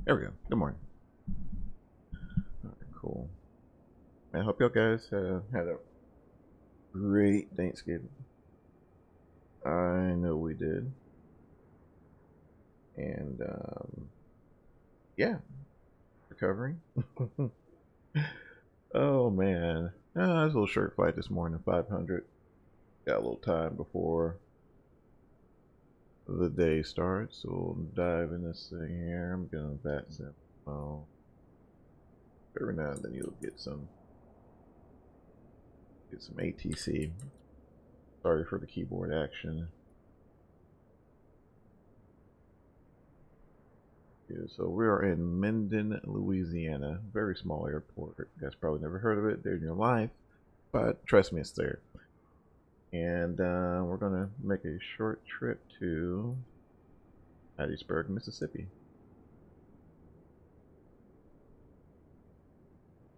There we go. Good morning. Alright, cool. I hope y'all guys had a great Thanksgiving. I know we did. And, yeah, recovering. Oh, man. It was a little short flight this morning, 500. Got a little time before the day starts, so we'll dive in this thing here. I'm gonna bat some. Oh, every now and then you'll get some ATC. Sorry for the keyboard action. Yeah, so we are in Minden, Louisiana. Very small airport. You guys probably never heard of it there in your life, but trust me, it's there. And we're gonna make a short trip to Hattiesburg, Mississippi.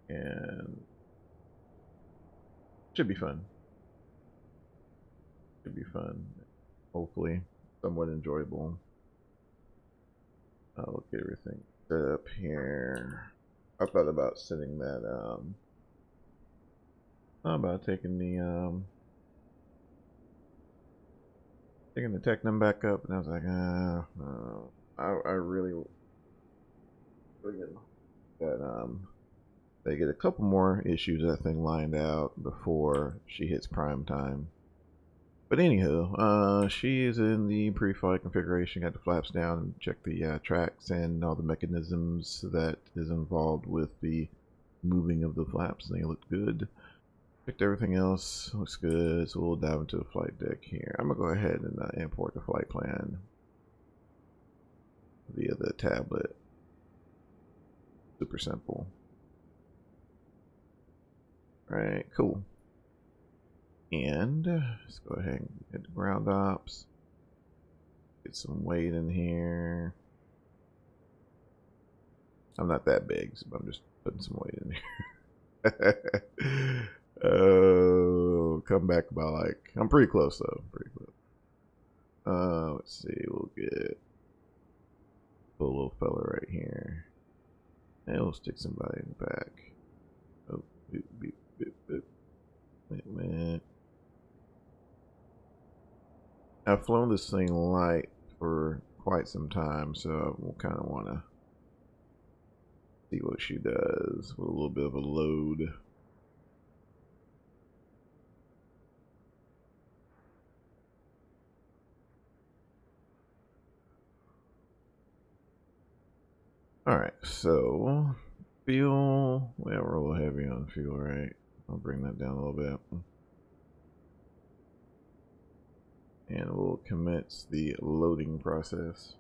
And should be fun. Should be fun. Hopefully, somewhat enjoyable. I'll get everything set up here. I thought about setting that. About taking the Technum back up, and I was like, I really that they get a couple more issues I think lined out before she hits prime time. But anywho, she is in the pre-flight configuration. Got the flaps down and check the tracks and all the mechanisms that is involved with the moving of the flaps. They look good. Checked everything else. Looks good. So we'll dive into the flight deck here. I'm gonna go ahead and import the flight plan via the tablet. Super simple. All right, cool. And let's go ahead and hit the ground ops. Get some weight in here. I'm not that big, so I'm just putting some weight in here. Oh, come back by like, I'm pretty close though. Pretty close. Let's see, we'll get a little fella right here. And we'll stick somebody in the back. Oh, beep, beep, beep, beep. Wait a minute. I've flown this thing light for quite some time, so we'll kind of want to see what she does with a little bit of a load. Alright, so fuel. Well, we're a little heavy on fuel, right? I'll bring that down a little bit. And we'll commence the loading process.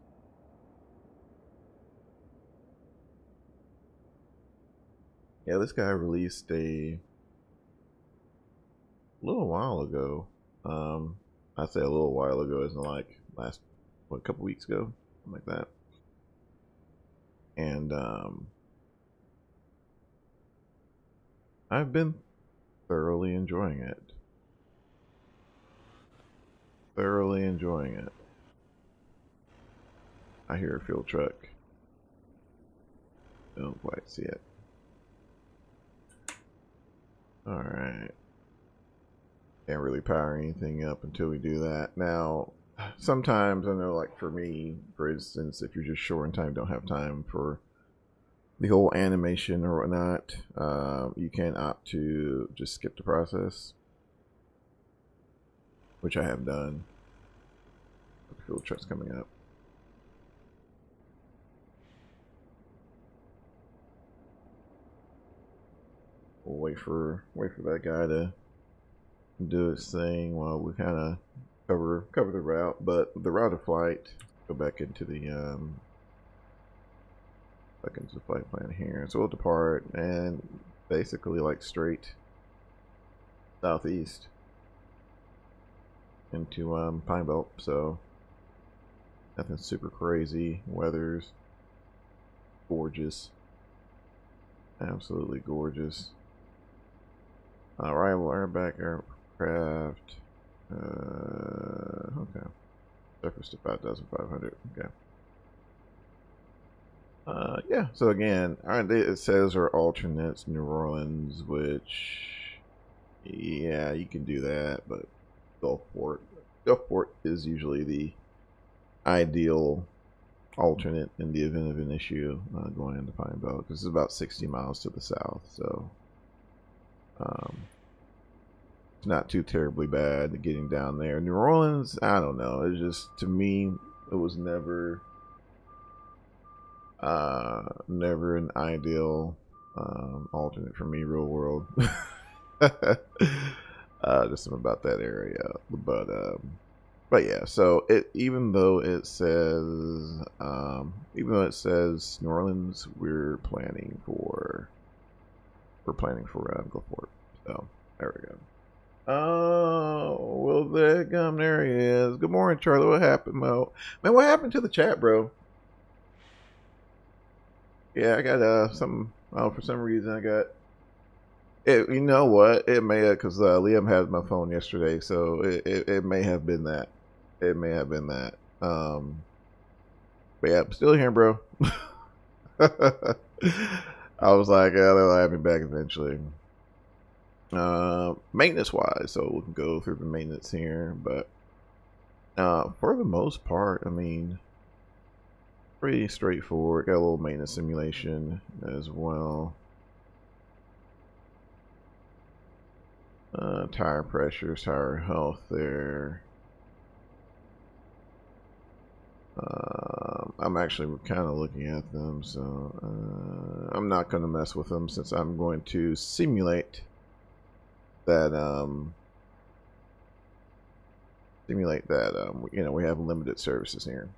Yeah, this guy released a little while ago. I'd say a little while ago, isn't like last, what, a couple weeks ago, something like that. And I've been thoroughly enjoying it. Thoroughly enjoying it. I hear a fuel truck. Don't quite see it. Alright. Can't really power anything up until we do that. Now, sometimes I know, like for me, for instance, if you're just short in time, don't have time for the whole animation or whatnot, you can opt to just skip the process, which I have done. The fuel truck's coming up. We'll wait for that guy to do his thing while we kind of cover the route. But the route of flight, go back into the flight plan here. So we'll depart and basically like straight southeast into Pine Belt. So nothing super crazy. Weather's gorgeous, absolutely gorgeous. Arrival airback aircraft. Okay. Surface to 5,500. Okay. Yeah. So again, it says our alternates New Orleans, which yeah, you can do that, but Gulfport, Gulfport is usually the ideal alternate in the event of an issue going into Pine Belt, because it's about 60 miles to the south, so um, it's not too terribly bad getting down there. New Orleans, I don't know. It's just, to me, it was never an ideal alternate for me, real world. Just something about that area, but yeah. So even though it says New Orleans, we're planning for Gulfport. So there we go. Oh, well, there he is. Good morning, Charlie. What happened, Mo? Man, what happened to the chat, bro? Yeah, I got some. Oh, for some reason, I got it. You know what? It may have, because Liam had my phone yesterday, so it may have been that. It may have been that. But yeah, I'm still here, bro. I was like, yeah, they'll have me back eventually. Maintenance wise, so we can go through the maintenance here, but for the most part, I mean, pretty straightforward. Got a little maintenance simulation as well. Tire pressure, tire health there. I'm actually kind of looking at them, so I'm not going to mess with them since I'm going to simulate that. You know, we have limited services here.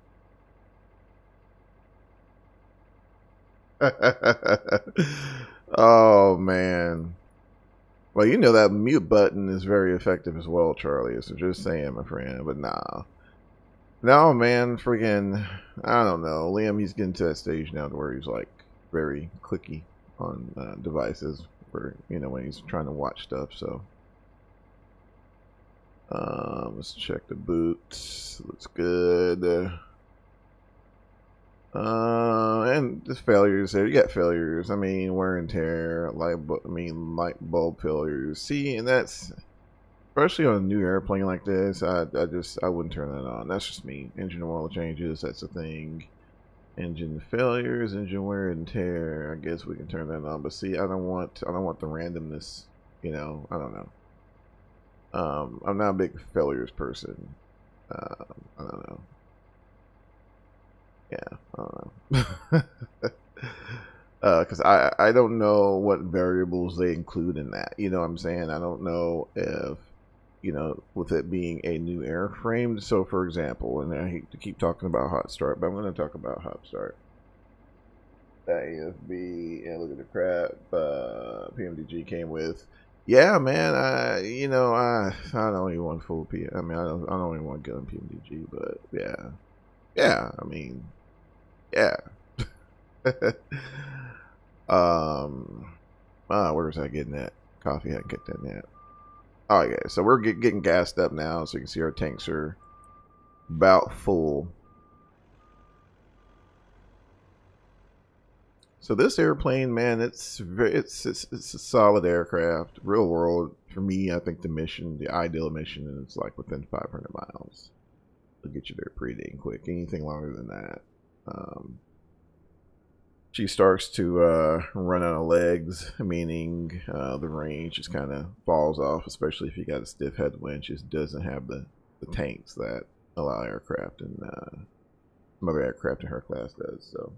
Oh man. Well, you know that mute button is very effective as well, Charlie. So just saying, my friend. But nah. No, man, freaking, I don't know. Liam, he's getting to that stage now to where he's like very clicky on devices where, you know, when he's trying to watch stuff. So let's check the boots. Looks good. And just failures there. You got failures. I mean, wear and tear, light bulb failures. See, and that's especially on a new airplane like this. I wouldn't turn that on. That's just me. Engine oil changes. That's a thing. Engine failures, engine wear and tear. I guess we can turn that on. But see, I don't want the randomness. You know, I don't know. I'm not a big failures person. I don't know. Yeah, I don't know. Because I don't know what variables they include in that. You know what I'm saying? I don't know if, you know, with it being a new airframe. So, for example, and I hate to keep talking about hot start, but I'm going to talk about hot start. That AFB, and look at the crap PMDG came with. Yeah, man. I don't even want full P. I mean, I don't even want gun PMDG, but yeah. I mean, yeah. Where was I getting that? Coffee, I didn't get that yet. Oh yeah, so we're getting gassed up now, so you can see our tanks are about full. So this airplane, man, it's a solid aircraft. Real world, for me, I think the ideal mission is like within 500 miles. It'll get you there pretty dang quick. Anything longer than that, she starts to run out of legs, meaning the range just kind of falls off, especially if you got a stiff headwind. She just doesn't have the tanks that allow aircraft and some other aircraft in her class does. So,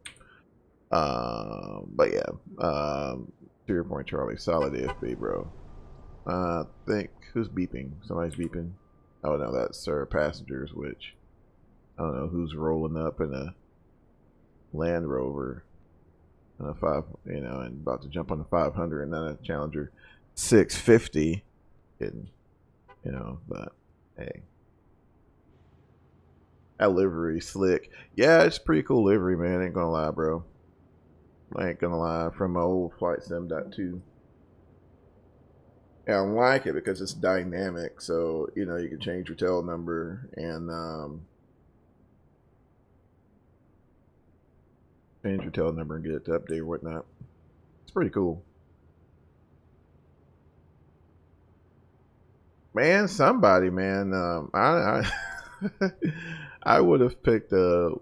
but yeah, to your point, Charlie, solid AFB, bro. I think, who's beeping? Somebody's beeping. Oh no, that's our passengers, which I don't know who's rolling up in a Land Rover. And about to jump on the 500 and then a Challenger 650. Kidding, but hey, that livery slick. Yeah, it's pretty cool livery, man. Ain't gonna lie, bro. I ain't gonna lie. From my old Flight Sim.2. Yeah, I like it because it's dynamic, so you can change your tail number and change your tail number and get it to update or whatnot. It's pretty cool. Man, somebody, man. I would have picked a,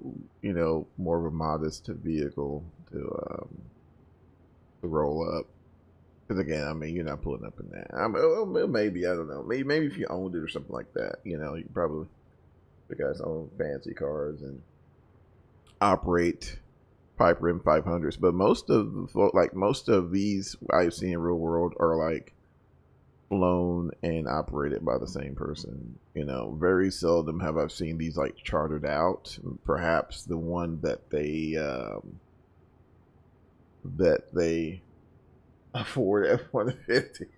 more of a modest vehicle to roll up. Because again, I mean, you're not pulling up in that. Maybe, I don't know. Maybe if you owned it or something like that, you probably, the guys own fancy cars and operate Piper M500s. But most of these I've seen in real world are like flown and operated by the same person. Very seldom have I seen these like chartered out. Perhaps the one that they afford F-150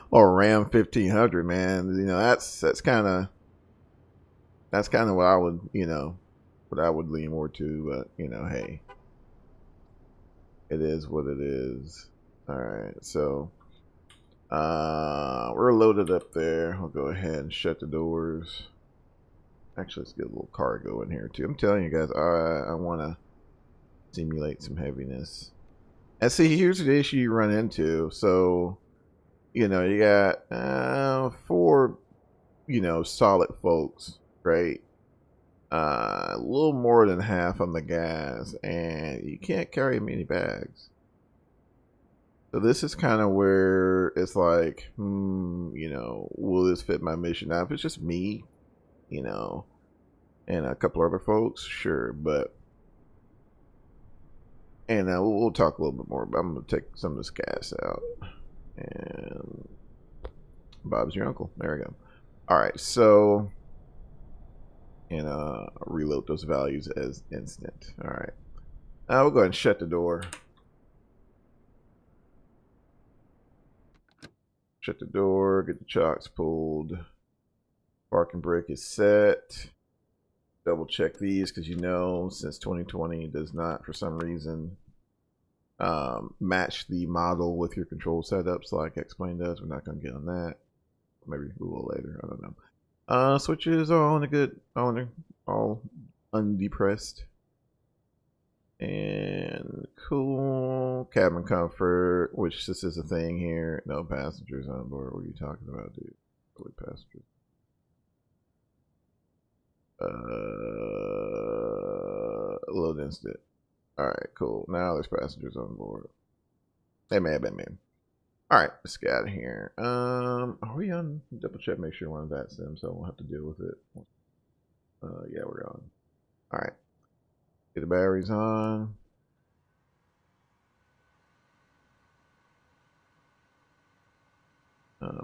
or Ram 1500, man. That's kind of what I would lean more to. But hey, it is what it is. All right, so we're loaded up there. I'll go ahead and shut the doors. Actually, let's get a little cargo in here too. I'm telling you guys, I want to simulate some heaviness. And see, here's the issue you run into. So, you got 4, solid folks, right? A little more than half on the gas, and you can't carry many bags. So this is kind of where it's like, will this fit my mission? Now, if it's just me, and a couple other folks, sure, but. And we'll talk a little bit more, but I'm going to take some of this gas out. And Bob's your uncle. There we go. All right, so, and reload those values as instant. All right. We'll go ahead and shut the door. Shut the door, get the chocks pulled. Parking brake is set. Double check these because since 2020 does not for some reason match the model with your control setups like X-Plane does. We're not going to get on that. Maybe we will later. I don't know. Switches are all undepressed. And cool. Cabin comfort, which this is a thing here. No passengers on board. What are you talking about, dude? Really passengers. Load instant. Alright, cool. Now there's passengers on board. They may have been me. Alright, let's get out of here. Are we on? Double check, make sure we're on that sim so I won't have to deal with it. Yeah, we're on. Alright. Get the batteries on.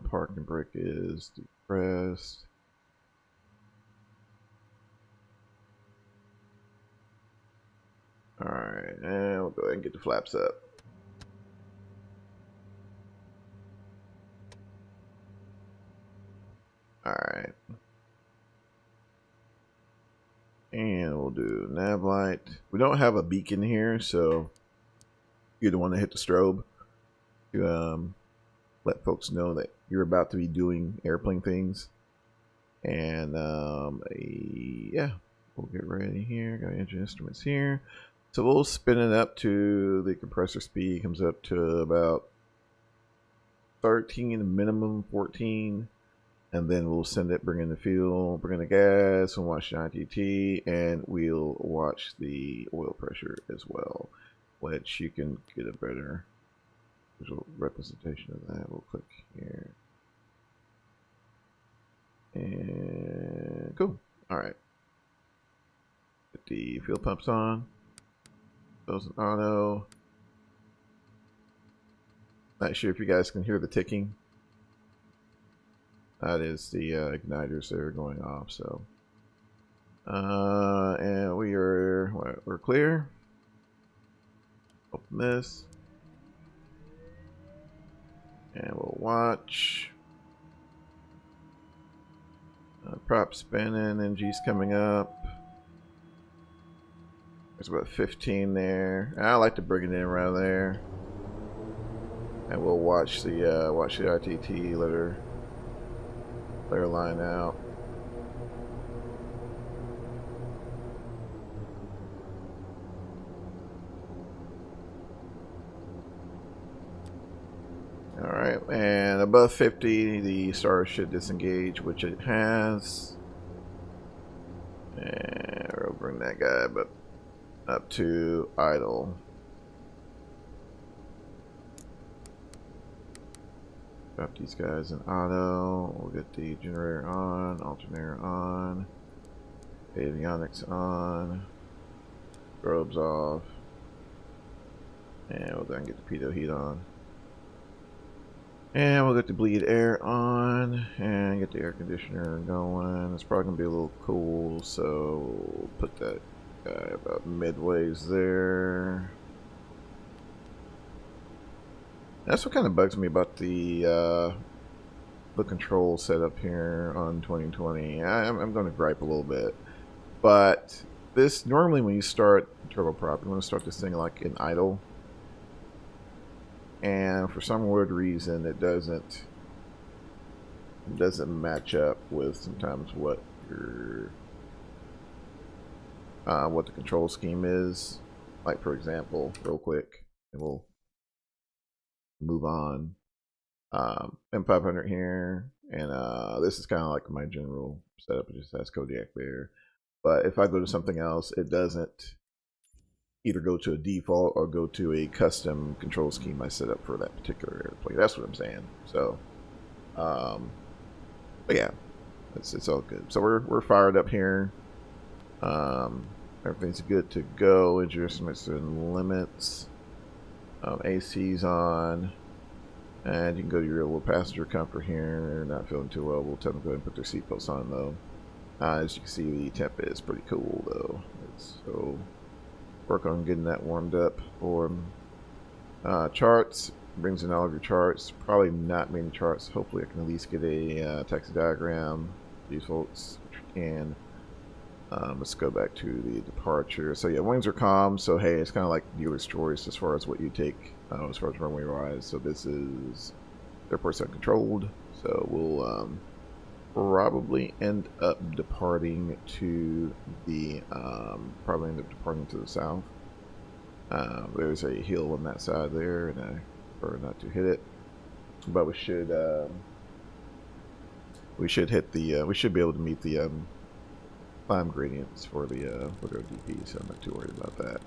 Parking brake is depressed. Alright, and we'll go ahead and get the flaps up. Alright. And we'll do nav light. We don't have a beacon here, so you're the one that hit the strobe to let folks know that you're about to be doing airplane things. And yeah, we'll get ready here. Got engine instruments here. So we'll spin it up to the compressor speed. Comes up to about 13, minimum 14. And then we'll send it, bring in the fuel, bring in the gas, and watch the ITT, and we'll watch the oil pressure as well, which you can get a better visual representation of that. We'll click here. And cool. All right. Put the fuel pumps on. Those in auto. Not sure if you guys can hear the ticking. That is the igniters that are going off. So, and we're clear. Open this, and we'll watch. Prop spinning, NG's coming up. There's about 15 there. I like to bring it in around there, and we'll watch the ITT later. Clear line out. above 50, the star should disengage, which it has. And we'll bring that guy up to idle. Drop these guys in auto. We'll get the generator on, alternator on, avionics on, strobes off, and we'll go and get the pitot heat on. And we'll get the bleed air on and get the air conditioner going. It's probably going to be a little cool, so we'll put that guy about midways there. That's what kind of bugs me about the control setup here on 2020. I'm going to gripe a little bit, but this normally when you start turboprop, you want to start this thing like in idle. And for some weird reason, it doesn't match up with sometimes what the control scheme is. Like for example, real quick, and we'll move on. M500 here, and this is kind of like my general setup. It just has Kodiak there. But if I go to something else, it doesn't either go to a default or go to a custom control scheme I set up for that particular airplane. That's what I'm saying. So, but yeah, it's all good. So we're fired up here. Everything's good to go. Adjustments and limits. AC's on, and you can go to your little passenger comfort here. They're not feeling too well. We'll tell them to go ahead and put their seatbelts on though. As you can see, the temp is pretty cool though. So work on getting that warmed up for charts. Brings in all of your charts. Probably not many charts. Hopefully I can at least get a taxi diagram. These folks can. Let's go back to the departure. So yeah, wings are calm. So hey, it's kind of like dealer's choice as far as what you take as far as runway wise. So this is airport's uncontrolled. So we'll probably end up departing to the south. There's a hill on that side there, and I prefer not to hit it, but we should hit the we should be able to meet the climb gradients for the DP, so I'm not too worried about that.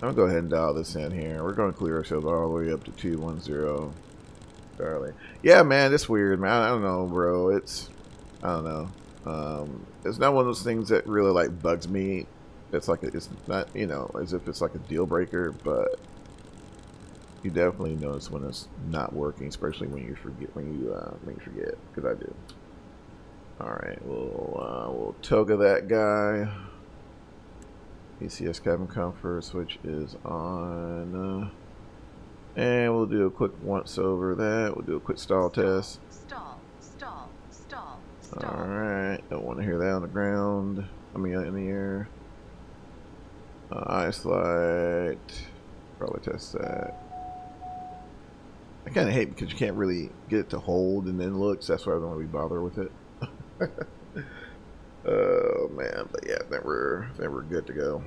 I'm gonna go ahead and dial this in here. We're gonna clear ourselves all the way up to 210 Charlie. Yeah, man, it's weird, man. I don't know, bro. I don't know. It's not one of those things that really like bugs me. It's like it's not, you know, as if it's like a deal breaker, but you definitely notice when it's not working, especially when you forget, because I do. All right, we'll toga that guy. ECS cabin comfort switch is on, and we'll do a quick once over that. We'll do a quick stall test. Stall. All right, don't want to hear that on the ground. I mean, in the air. Ice light. Probably test that. I kind of hate because you can't really get it to hold and then look. So that's why I don't really bother with it. Oh man, but yeah, then we're good to go.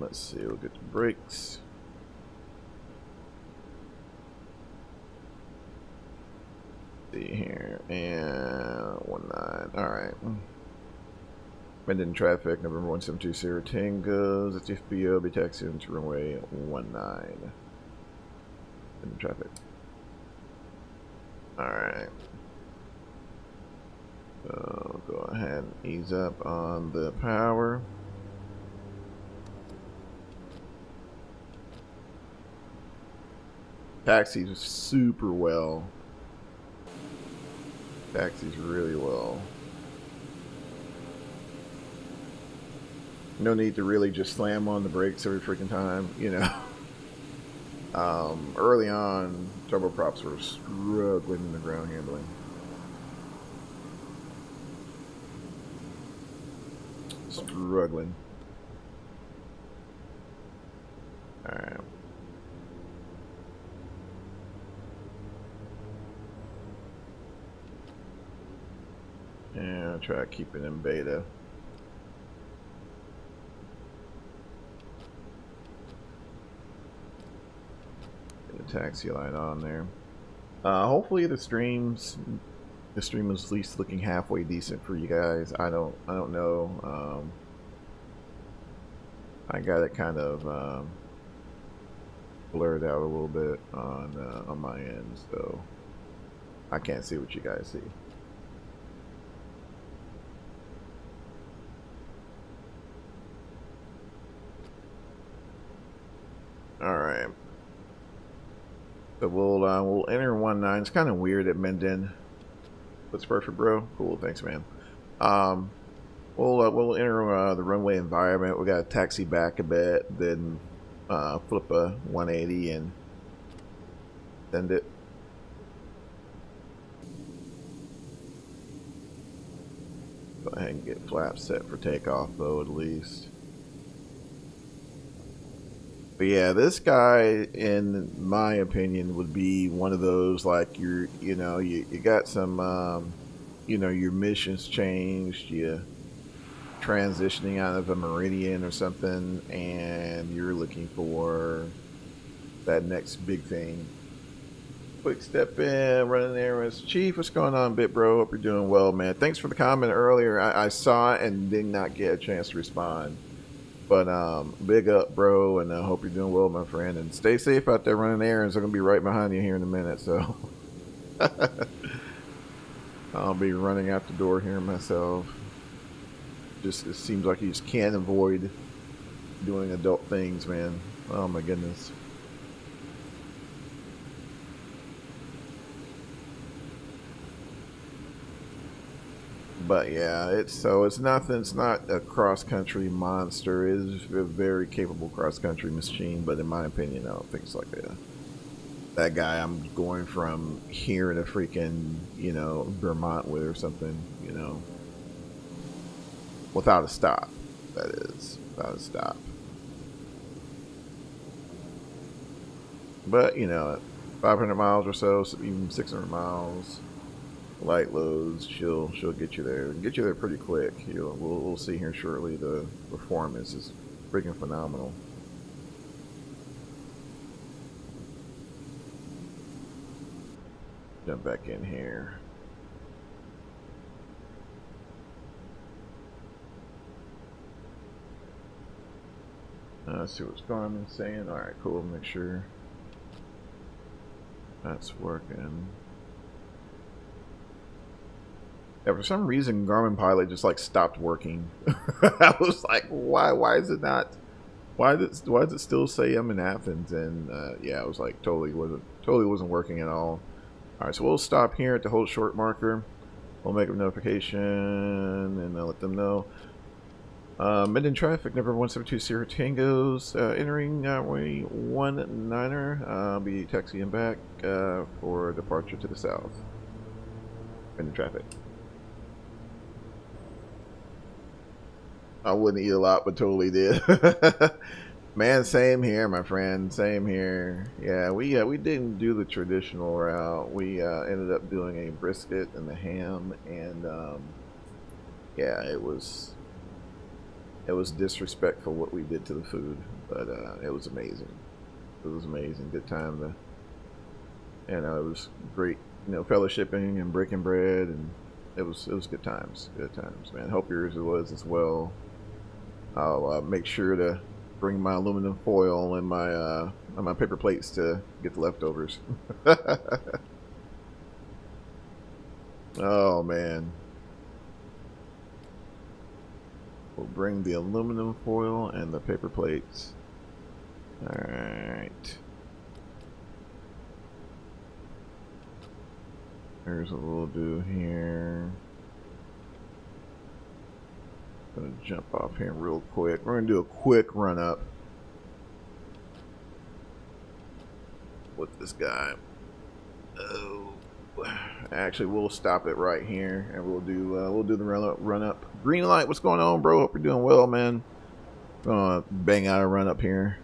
Let's see. We'll get the brakes. See here, and 19. All right. Bending traffic, November 1720 Tangos. At the FBO, be taxiing to runway 19. Bending traffic. All right. So go ahead and ease up on the power. Taxis super well. Taxis really well. No need to really just slam on the brakes every freaking time, you know. Early on, turboprops were struggling in the ground handling. Struggling. Alright. Yeah, I'll try to keep it in beta. taxi light on there. Hopefully the stream is at least looking halfway decent for you guys. I don't know. I got it kind of blurred out a little bit on my end, so I can't see what you guys see. All right. So we'll enter 19. It's kind of weird at Menden. That's perfect, bro. Cool, thanks, man. We'll enter the runway environment. We got to taxi back a bit, then flip a 180 and send it. Go ahead and get flaps set for takeoff, though, at least. But yeah, this guy, in my opinion, would be one of those, like, you got some, your missions changed, you transitioning out of a meridian or something, and you're looking for that next big thing. Quick step in, running errands. Chief, what's going on, bit bro? Hope you're doing well, man. Thanks for the comment earlier. I saw it and did not get a chance to respond. But big up, bro, and I hope you're doing well, my friend. And stay safe out there running errands. I'm going to be right behind you here in a minute, so. I'll be running out the door here myself. It seems like you just can't avoid doing adult things, man. Oh, my goodness. But yeah, it's nothing. It's not a cross-country monster. It is a very capable cross-country machine, but in my opinion, I don't think it's like that guy I'm going from here to freaking, Vermont with or something, without a stop. That is, without a stop. But 500 miles or so, even 600 miles. Light loads, she'll get you there and get you there pretty quick. We'll see here shortly. The performance is freaking phenomenal. Jump back in here. Let's see what's going on and saying. All right, cool. Make sure that's working. Yeah, for some reason, Garmin Pilot just like stopped working. I was like, why is it not? Why does it still say I'm in Athens? And yeah, I was like, totally wasn't working at all. All right, so we'll stop here at the hold short marker. We'll make a notification and I'll let them know. Mid-in traffic, number 172 Sierra Tangos, entering runway 19er. I'll be taxiing back for departure to the south. Mid-in traffic. I wouldn't eat a lot, but totally did. Man, same here, my friend. Same here. Yeah, we didn't do the traditional route. We ended up doing a brisket and the ham, and yeah, it was disrespectful what we did to the food, but it was amazing. It was amazing. Good time to, it was great, fellowshipping and breaking bread, and it was good times. Good times, man. Hope yours was as well. I'll make sure to bring my aluminum foil and my paper plates to get the leftovers. Oh man. We'll bring the aluminum foil and the paper plates. Alright. Here's what we'll do here. Gonna jump off here real quick. We're gonna do a quick run up with this guy. Oh, actually, we'll stop it right here, and we'll do the run up. Green light, what's going on, bro? Hope you're doing well, man. Gonna bang out a run up here.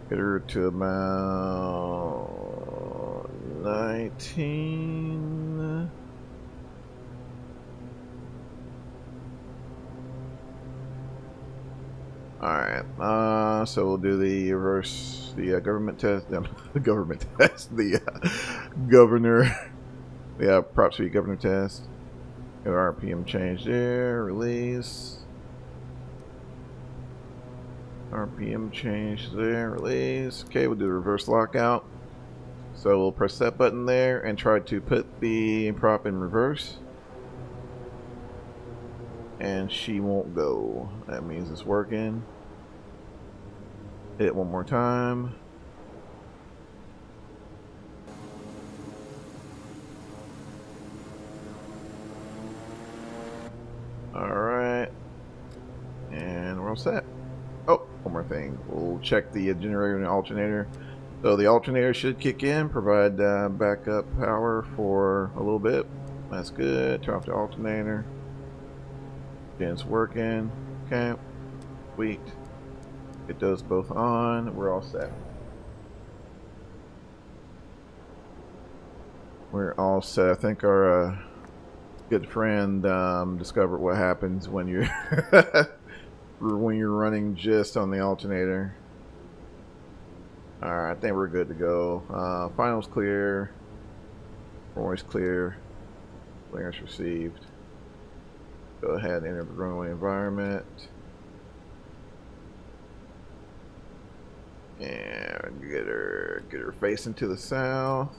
Get her to about 19. Alright, so we'll do the reverse, the government test, the government test, the governor, the prop speed governor test. RPM change there, release. RPM change there, release. Okay, we'll do the reverse lockout. So we'll press that button there and try to put the prop in reverse. And she won't go. That means it's working. Hit it one more time. Alright. And we're all set. Oh, one more thing. We'll check the generator and the alternator. So the alternator should kick in, provide backup power for a little bit. That's good. Turn off the alternator. Again, it's working. Okay. Sweet. Get those both on. We're all set. We're all set. I think our good friend discovered what happens when you're when you're running just on the alternator. Alright, I think we're good to go. Finals clear. Voice clear. Clearance received. Go ahead and enter the runway environment. And get her facing to the south.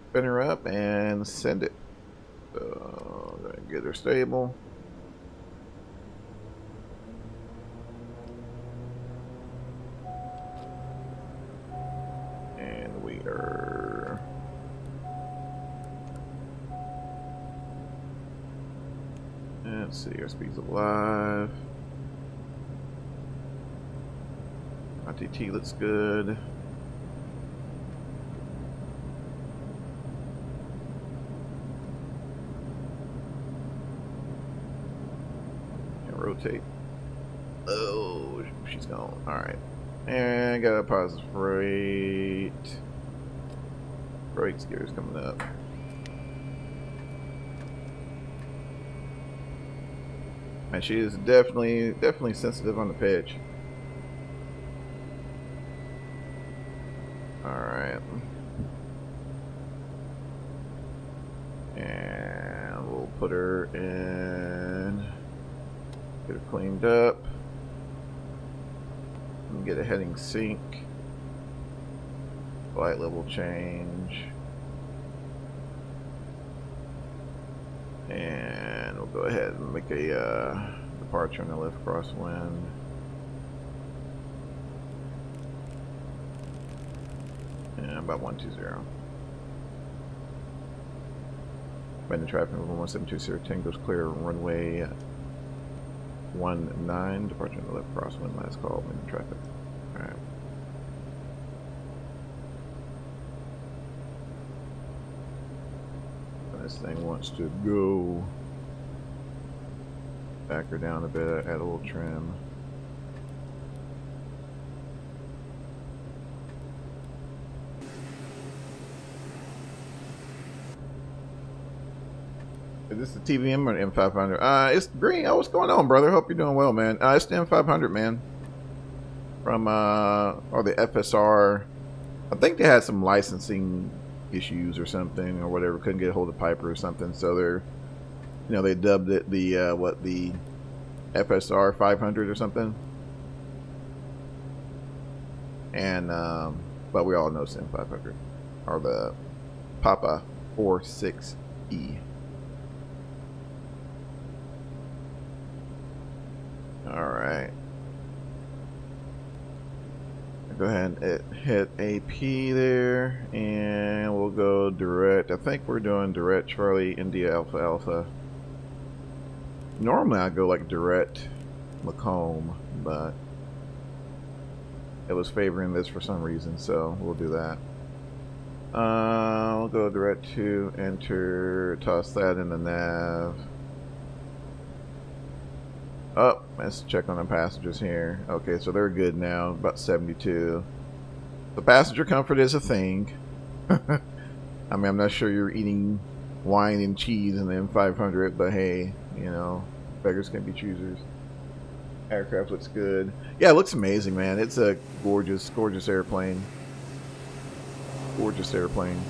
Spin her up and send it. So get her stable. And we are let's see, our speed's alive. ITT looks good. And rotate. Oh, she's gone. Alright. And got a positive freight. Freight gears coming up. And she is definitely sensitive on the pitch. Alright. And we'll put her in. Get her cleaned up. And get a heading sync. Flight level change. And we'll go ahead and make a departure on the left crosswind. And about 120. Bending traffic over 1720 Tango's clear runway 19. Departure on the left crosswind. Last call. Bending traffic. Alright. This thing wants to go. Back her down a bit, add a little trim. Is this the TVM or the M500? It's green. Oh, what's going on, brother? Hope you're doing well, man. It's the M500, man. From, or the FSR. I think they had some licensing issues or something or whatever. Couldn't get a hold of Piper or something. So they're, you know, they dubbed it the, what, the FSR 500 or something. And, but we all know it's the M500. Or the Papa 46E. Alright. Go ahead and hit AP there, and we'll go direct. I think we're doing direct Charlie India Alpha Alpha. Normally I go like direct Macomb, but it was favoring this for some reason, so we'll do that. We'll go direct to enter, toss that in the nav. Oh, let's check on the passengers here. Okay, so they're good now, about 72. The passenger comfort is a thing. I mean, I'm not sure you're eating wine and cheese in the M500, but hey, you know, beggars can be choosers. Aircraft looks good. Yeah, it looks amazing, man. It's a gorgeous, gorgeous airplane. Gorgeous airplane.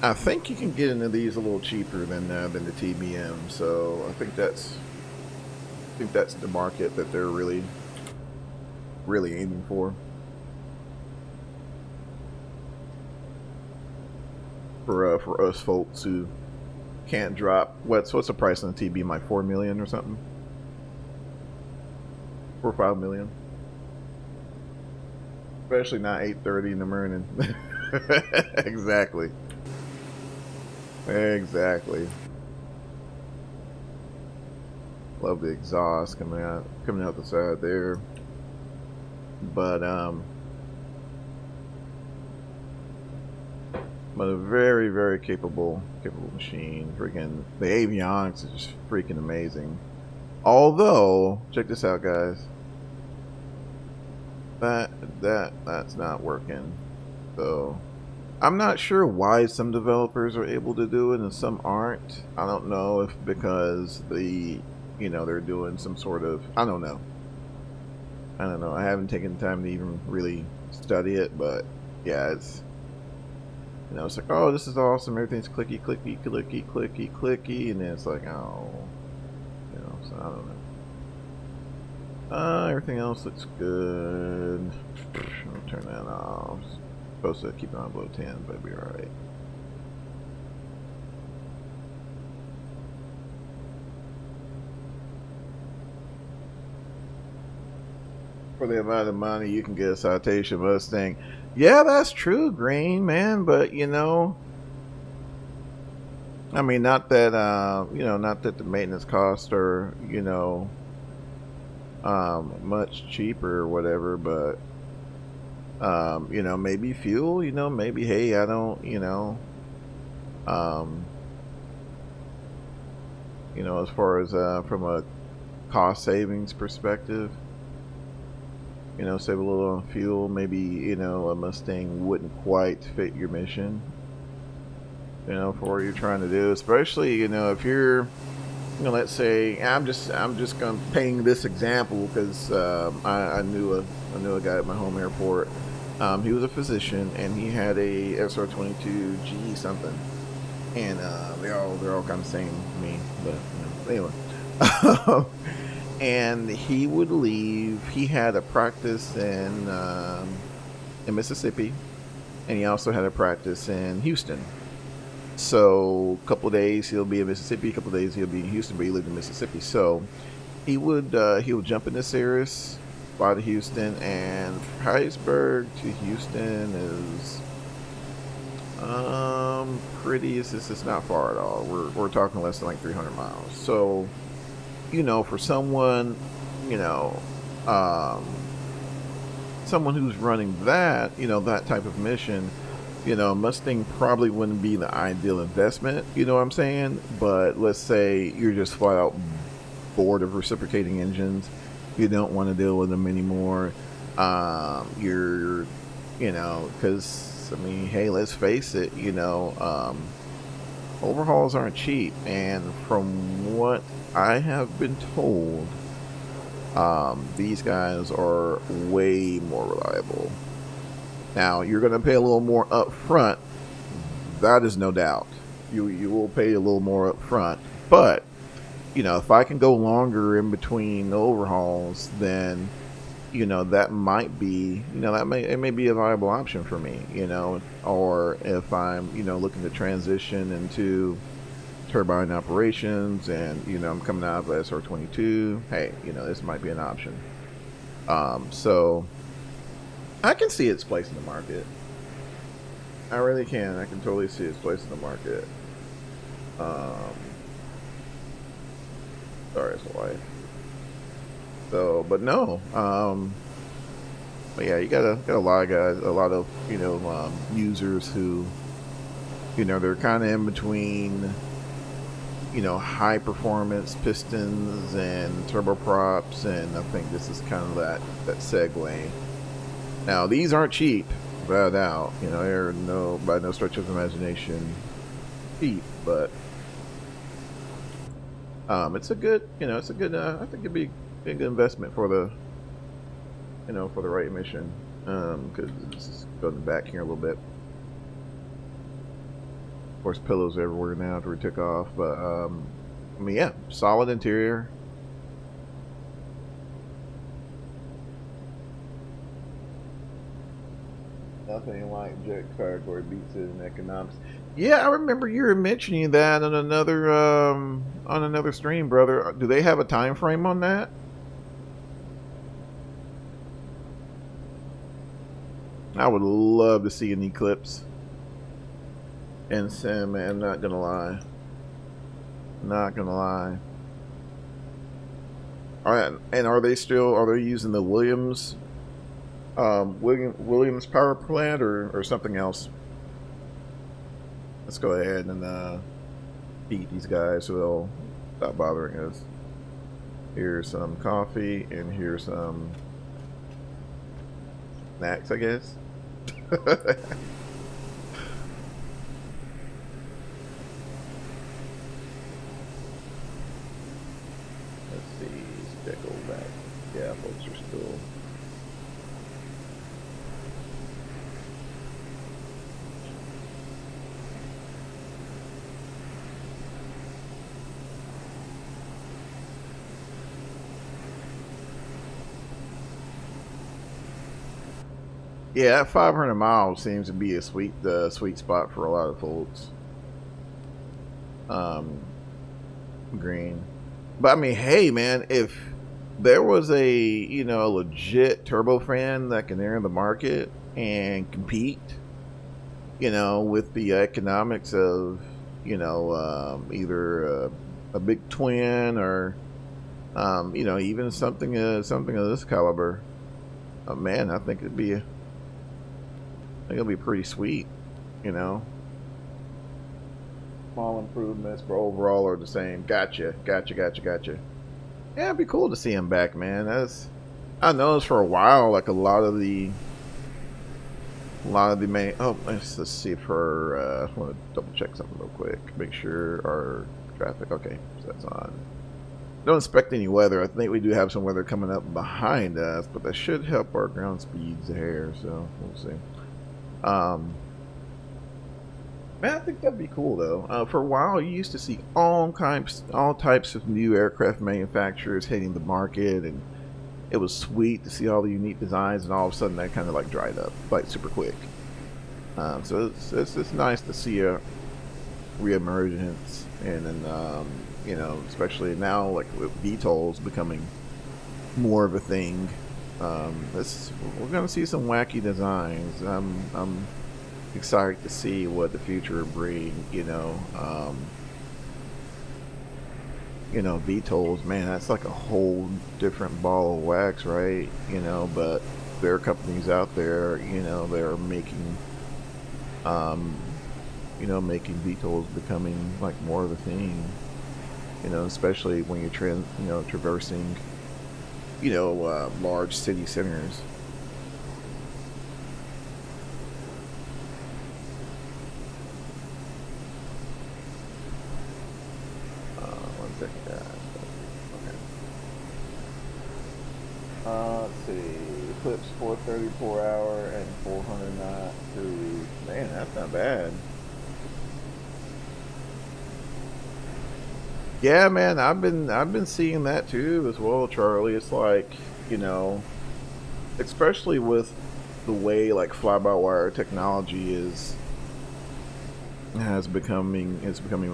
I think you can get into these a little cheaper than the TBM, so I think that's the market that they're really aiming for us folks who can't drop. What's the price on the TBM? Like 4 million or something? 4 or 5 million. Especially not 8:30 in the morning. Exactly. Exactly. Love the exhaust coming out the side there. But a very, very capable machine. Freaking the avionics is just freaking amazing. Although, check this out, guys. That's not working. So I'm not sure why some developers are able to do it and some aren't. I don't know if because they're doing some sort of, I don't know. I haven't taken the time to even really study it, but yeah, it's it's like, oh, this is awesome. Everything's clicky, clicky, clicky, clicky, clicky, and then it's like, oh, so I don't know. Everything else looks good. I'll turn that off. Supposed to keep it on below 10, but it'll be alright. For the amount of money you can get a Citation Mustang. Yeah, that's true, Green, man, but I mean, not that not that the maintenance costs are, much cheaper or whatever, but maybe fuel, maybe, hey, I don't, as far as from a cost savings perspective, save a little on fuel. Maybe a Mustang wouldn't quite fit your mission, for what you're trying to do. Especially if you're, let's say I'm just gonna paint this example because I knew a guy at my home airport. He was a physician and he had a SR22G something, and they're all kind of same to me, but anyway. And he would leave. He had a practice in Mississippi, and he also had a practice in Houston. So a couple of days he'll be in Mississippi, a couple of days he'll be in Houston, but he lived in Mississippi. So he would jump into Cirrus, fly to Houston, and Harrisburg to Houston is pretty. It's not far at all. We're talking less than like 300 miles. So for someone, someone who's running that, that type of mission, Mustang probably wouldn't be the ideal investment, you know what I'm saying? But let's say you're just flat out bored of reciprocating engines, you don't want to deal with them anymore. You're, because, I mean, hey, let's face it, overhauls aren't cheap, and from what I have been told, these guys are way more reliable. Now, you're going to pay a little more up front. That is no doubt. You will pay a little more up front. But, if I can go longer in between overhauls, then, that might be, it may be a viable option for me, or if I'm, looking to transition into turbine operations and, I'm coming out of SR22, hey, this might be an option. So I can see its place in the market. I really can. I can totally see its place in the market. Sorry, it's a wife. So, but no. But yeah, you got a lot of guys, a lot of users who, they're kind of in between, high performance pistons and turboprops, and I think this is kind of that segue. Now, these aren't cheap, without a doubt. They're by no stretch of imagination cheap, but It's a good, it's a good. I think it'd be a good investment for the, for the right mission. Because it's going back here a little bit. Of course, pillows everywhere now after we took off, but I mean, yeah, solid interior. Nothing like jet category beats it in economics. Yeah, I remember you were mentioning that on another stream, brother. Do they have a time frame on that? I would love to see an eclipse in Sim, man. I'm not gonna lie. Not gonna lie. All right, and are they using the Williams Williams power plant or something else? Let's go ahead and beat these guys so they'll stop bothering us. Here's some coffee and here's some snacks, I guess. Let's see, stick go back. Yeah, folks are still. Yeah, that 500 miles seems to be a sweet spot for a lot of folks. Green, but I mean, hey, man, if there was a a legit turbofan that can enter the market and compete, with the economics of either a big twin or even something of this caliber, man, I think it'll be pretty sweet, Small improvements, but overall are the same. Gotcha. Yeah, it'd be cool to see him back, man. I noticed for a while, like a lot of the main. Oh, let's see if I want to double check something real quick. Make sure our traffic. Okay, so that's on. Don't expect any weather. I think we do have some weather coming up behind us, but that should help our ground speeds here. So we'll see. Man, I think that'd be cool though. For a while, you used to see all types of new aircraft manufacturers hitting the market, and it was sweet to see all the unique designs. And all of a sudden, that kind of like dried up, like super quick. So it's nice to see a reemergence, and then especially now, like with VTOLs becoming more of a thing. We're gonna see some wacky designs. I'm excited to see what the future will bring. VTOLs, man, that's like a whole different ball of wax, right? But there are companies out there, that are making, making VTOLs becoming like more of a thing. Especially when you're traversing, large city centers. One second, guys. Okay. Let's see. Eclipse 430 per hour and 400 knot cruise. Man, that's not bad. Yeah, man, I've been seeing that too as well, Charlie. It's like, especially with the way like fly-by-wire technology is becoming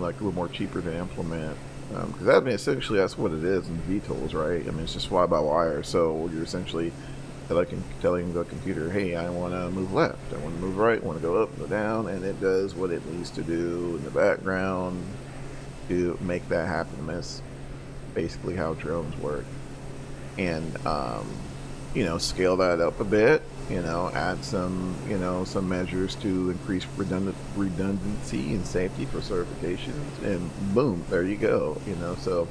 like a little more cheaper to implement. Because essentially that's what it is in VTOLs, right? I mean, it's just fly-by-wire. So you're essentially telling the computer, hey, I want to move left, I want to move right, I want to go up, go down, and it does what it needs to do in the background to make that happen. That's basically how drones work. And scale that up a bit, add some measures to increase redundancy and safety for certifications, and boom, there you go. So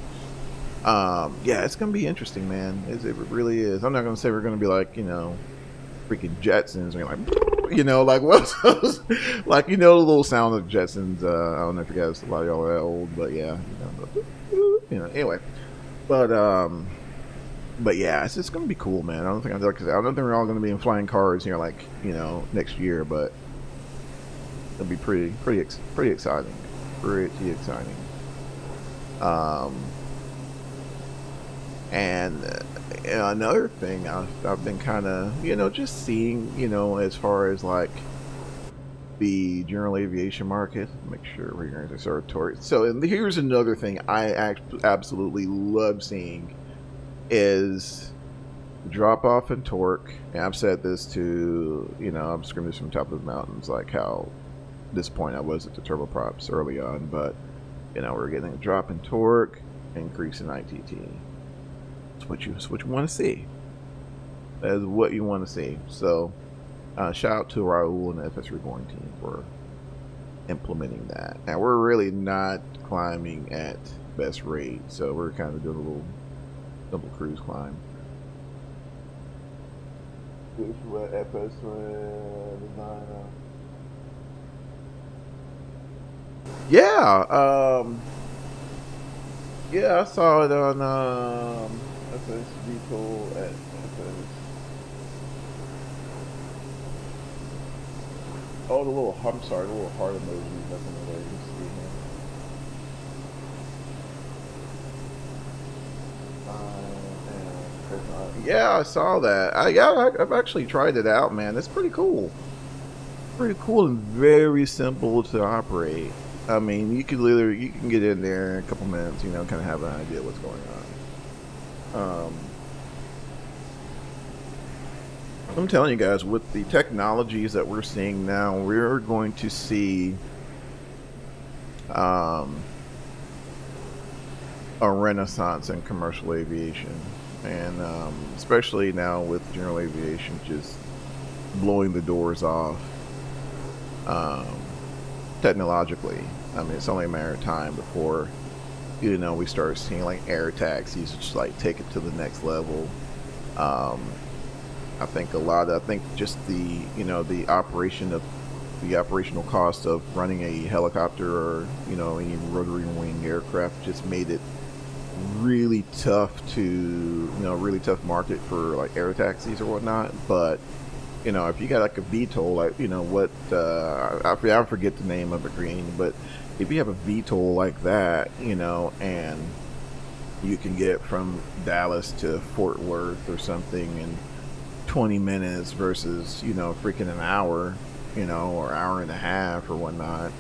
yeah, it's gonna be interesting, man. It really is. I'm not gonna say we're gonna be like freaking Jetsons, or like what's those? Like the little sound of Jetsons. I don't know if you guys, a lot of y'all are that old, but yeah, you know, anyway. But yeah, it's gonna be cool, man. I don't think we're all gonna be in flying cars here, like, you know, next year, but it'll be pretty exciting, pretty exciting. And another thing I've been kind of, you know, just seeing, you know, as far as like the general aviation market. Make sure we're going to start towards. So, and here's another thing I absolutely love seeing is drop off in torque. And I've said this to, you know, I'm screaming this from the top of the mountains, like how disappointed I was at the turboprops early on, but you know, we're getting a drop in torque, increase in ITT. It's what you want to see. That is what you want to see. So, shout out to Raul and the FSReborn team for implementing that. And we're really not climbing at best rate, so we're kind of doing a little double cruise climb. This is what FS design. Yeah, yeah, I saw it on FS VTOL at FS. Oh, the little, I'm sorry, the little heart emoji. That's another way you see him. Yeah, I saw that. I've actually tried it out, man. It's pretty cool. Pretty cool and very simple to operate. I mean, you can get in there in a couple minutes, you know, kind of have an idea what's going on. I'm telling you guys, with the technologies that we're seeing now, we're going to see a renaissance in commercial aviation, and especially now with general aviation just blowing the doors off technologically. I mean, it's only a matter of time before, you know, we start seeing like air taxis just like take it to the next level. I think just the, you know, the operational cost of running a helicopter or, you know, any rotary wing aircraft just made it really tough to, you know, really tough market for like air taxis or whatnot. But you know, if you got like a VTOL, like, you know, what I forget the name of it, Green, but if you have a VTOL like that, you know, and you can get from Dallas to Fort Worth or something in 20 minutes versus, you know, freaking an hour, you know, or hour and a half or whatnot,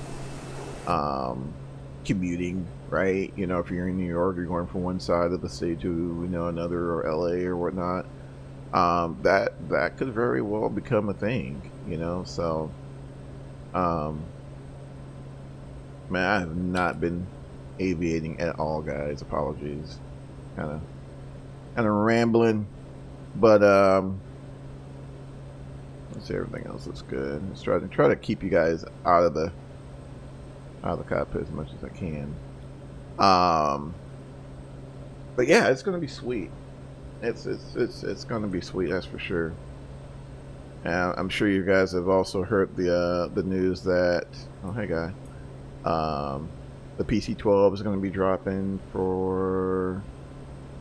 commuting, right? You know, if you're in New York, you're going from one side of the state to, you know, another, or LA or whatnot. That could very well become a thing, you know. So, man, I have not been aviating at all, guys. Apologies, kind of rambling, but let's see, everything else looks good. Let's try to keep you guys out of the cockpit as much as I can. But yeah, it's gonna be sweet. It's gonna be sweet, that's for sure. And I'm sure you guys have also heard the news that, oh hey guy, the PC-12 is going to be dropping from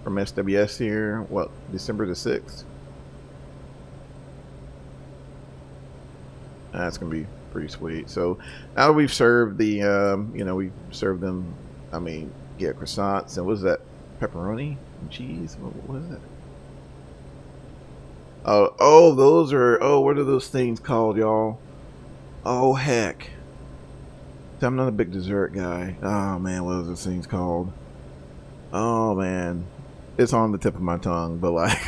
SWS here. What, December the 6th? That's going to be pretty sweet. So now that we've served the, you know, we've served them. I mean, yeah, croissants and what is that? Pepperoni and cheese. What is it? Oh, those are, oh, what are those things called, y'all? Oh, heck. I'm not a big dessert guy. Oh, man, what are those things called? Oh, man. It's on the tip of my tongue, but like,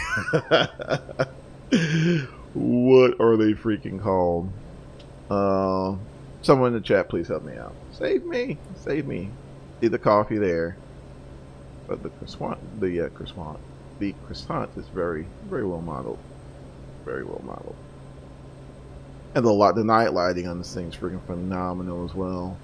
what are they freaking called? Someone in the chat, please help me out. Save me. Save me. See the coffee there. But the croissant, the croissant is very, very well modeled. Very well modeled. And the night lighting on this thing is freaking phenomenal as well.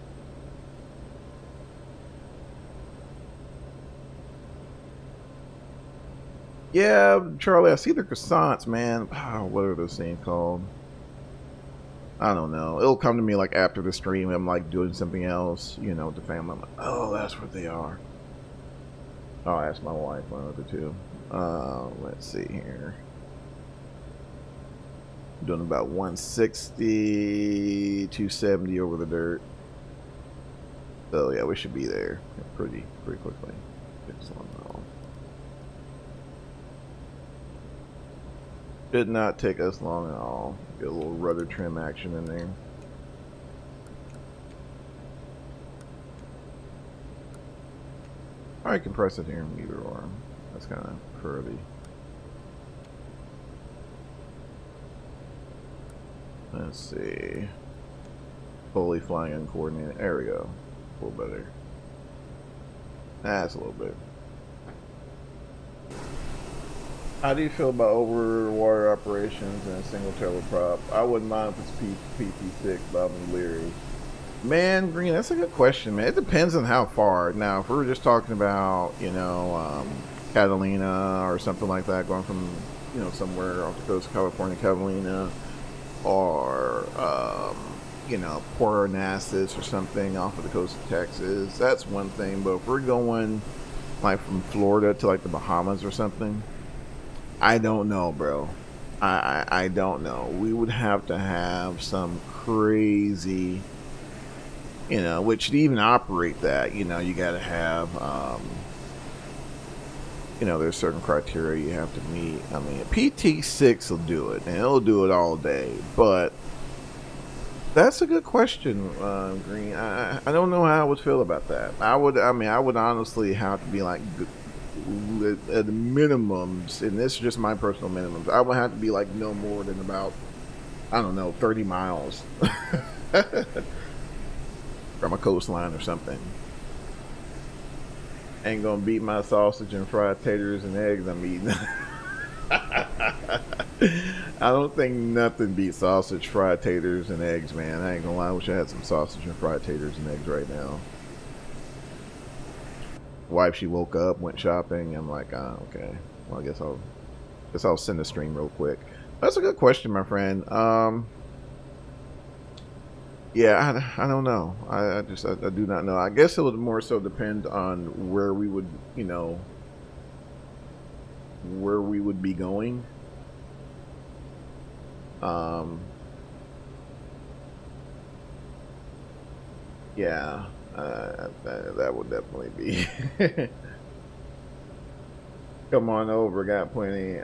Yeah, Charlie, I see the croissants, man. Oh, what are those things called? I don't know. It'll come to me like after the stream. I'm like doing something else, you know, with the family. I'm like, oh, that's what they are. I'll ask my wife one of the two. Let's see here. Doing about 160, 270 over the dirt. So yeah, we should be there pretty quickly. This one though. Did not take us long at all. Get a little rudder trim action in there. I can press it here either or. That's kind of curly. Let's see. Fully flying uncoordinated. There we go. A little better. That's a little bit. How do you feel about over water operations and a single turboprop? I wouldn't mind if it's PT6, but I'm leery. Man, Green, that's a good question, man. It depends on how far. Now, if we were just talking about, you know, Catalina or something like that, going from, you know, somewhere off the coast of California, Catalina, or, you know, Port Arnassus or something off of the coast of Texas, that's one thing. But if we're going, like, from Florida to, like, the Bahamas or something, I don't know, bro. I don't know. We would have to have some crazy... You know, which to even operate that, you know, you got to have, you know, there's certain criteria you have to meet. I mean, PT6 will do it, and it'll do it all day. But that's a good question, Green. I don't know how I would feel about that. I would honestly have to be like, at the minimums, and this is just my personal minimums, I would have to be like no more than about, I don't know, 30 miles. From a coastline or something. Ain't gonna beat my sausage and fried taters and eggs I'm eating. I don't think nothing beats sausage, fried taters, and eggs, man. I ain't gonna lie, I wish I had some sausage and fried taters and eggs right now. Wife, she woke up, went shopping. I'm like, okay. Well, I guess I'll send a stream real quick. That's a good question, my friend. Yeah, I don't know. I do not know. I guess it would more so depend on where we would, you know, where we would be going. Yeah, that would definitely be. Come on over, got plenty.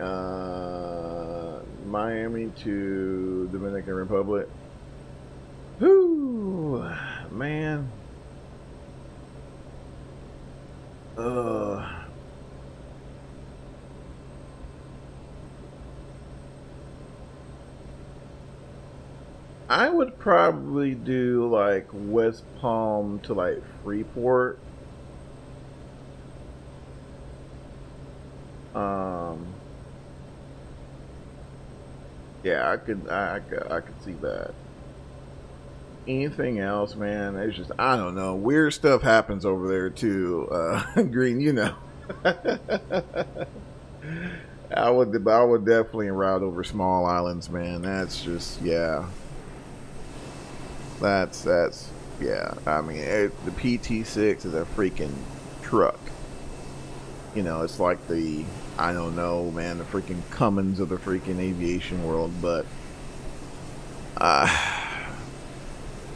Miami to Dominican Republic. Whoo, man. I would probably do like West Palm to like Freeport. Yeah, I could see that. Anything else, man? It's just, I don't know. Weird stuff happens over there too. Green, you know. I would definitely route over small islands, man. That's just, yeah. That's yeah. I mean, the PT6 is a freaking truck. You know, it's like the, I don't know, man, the freaking Cummins of the freaking aviation world, but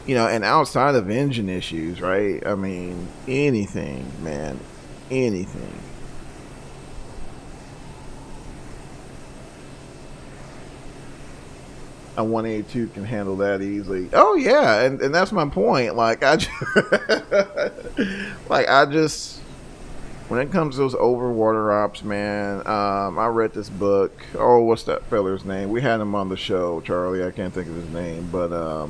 you know, and outside of engine issues, right? I mean, anything, man, anything. A 182 can handle that easily. Oh yeah, and that's my point. Like I just when it comes to those overwater ops, man, I read this book. Oh, what's that feller's name? We had him on the show, Charlie. I can't think of his name, but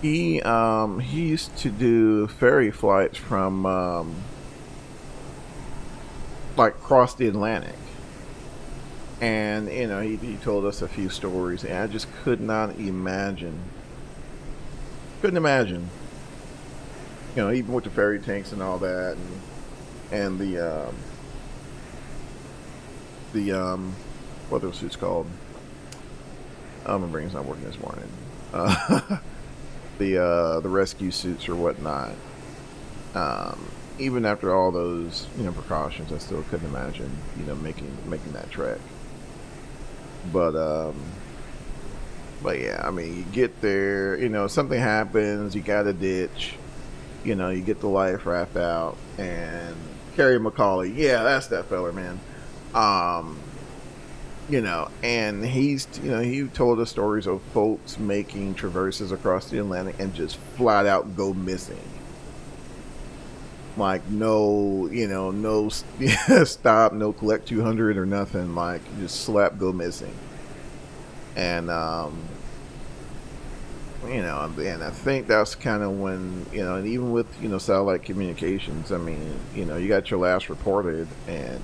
he used to do ferry flights from like across the Atlantic. And, you know, he told us a few stories, and I just could not imagine. Couldn't imagine. You know, even with the ferry tanks and all that, and the what those suits called? My brain's not working this morning. The rescue suits or whatnot. even after all those, precautions, I still couldn't imagine, making that trek. But but yeah, I mean, you get there, something happens, you got to ditch, you get the life raft out, and Kerry McCauley, yeah, that's that feller, man. Um, and he told us stories of folks making traverses across the Atlantic and just flat out go missing. Like no stop, no collect 200 or nothing. Like just slap go missing. And and I think that's kind of when and even with satellite communications, I mean you got your last reported, and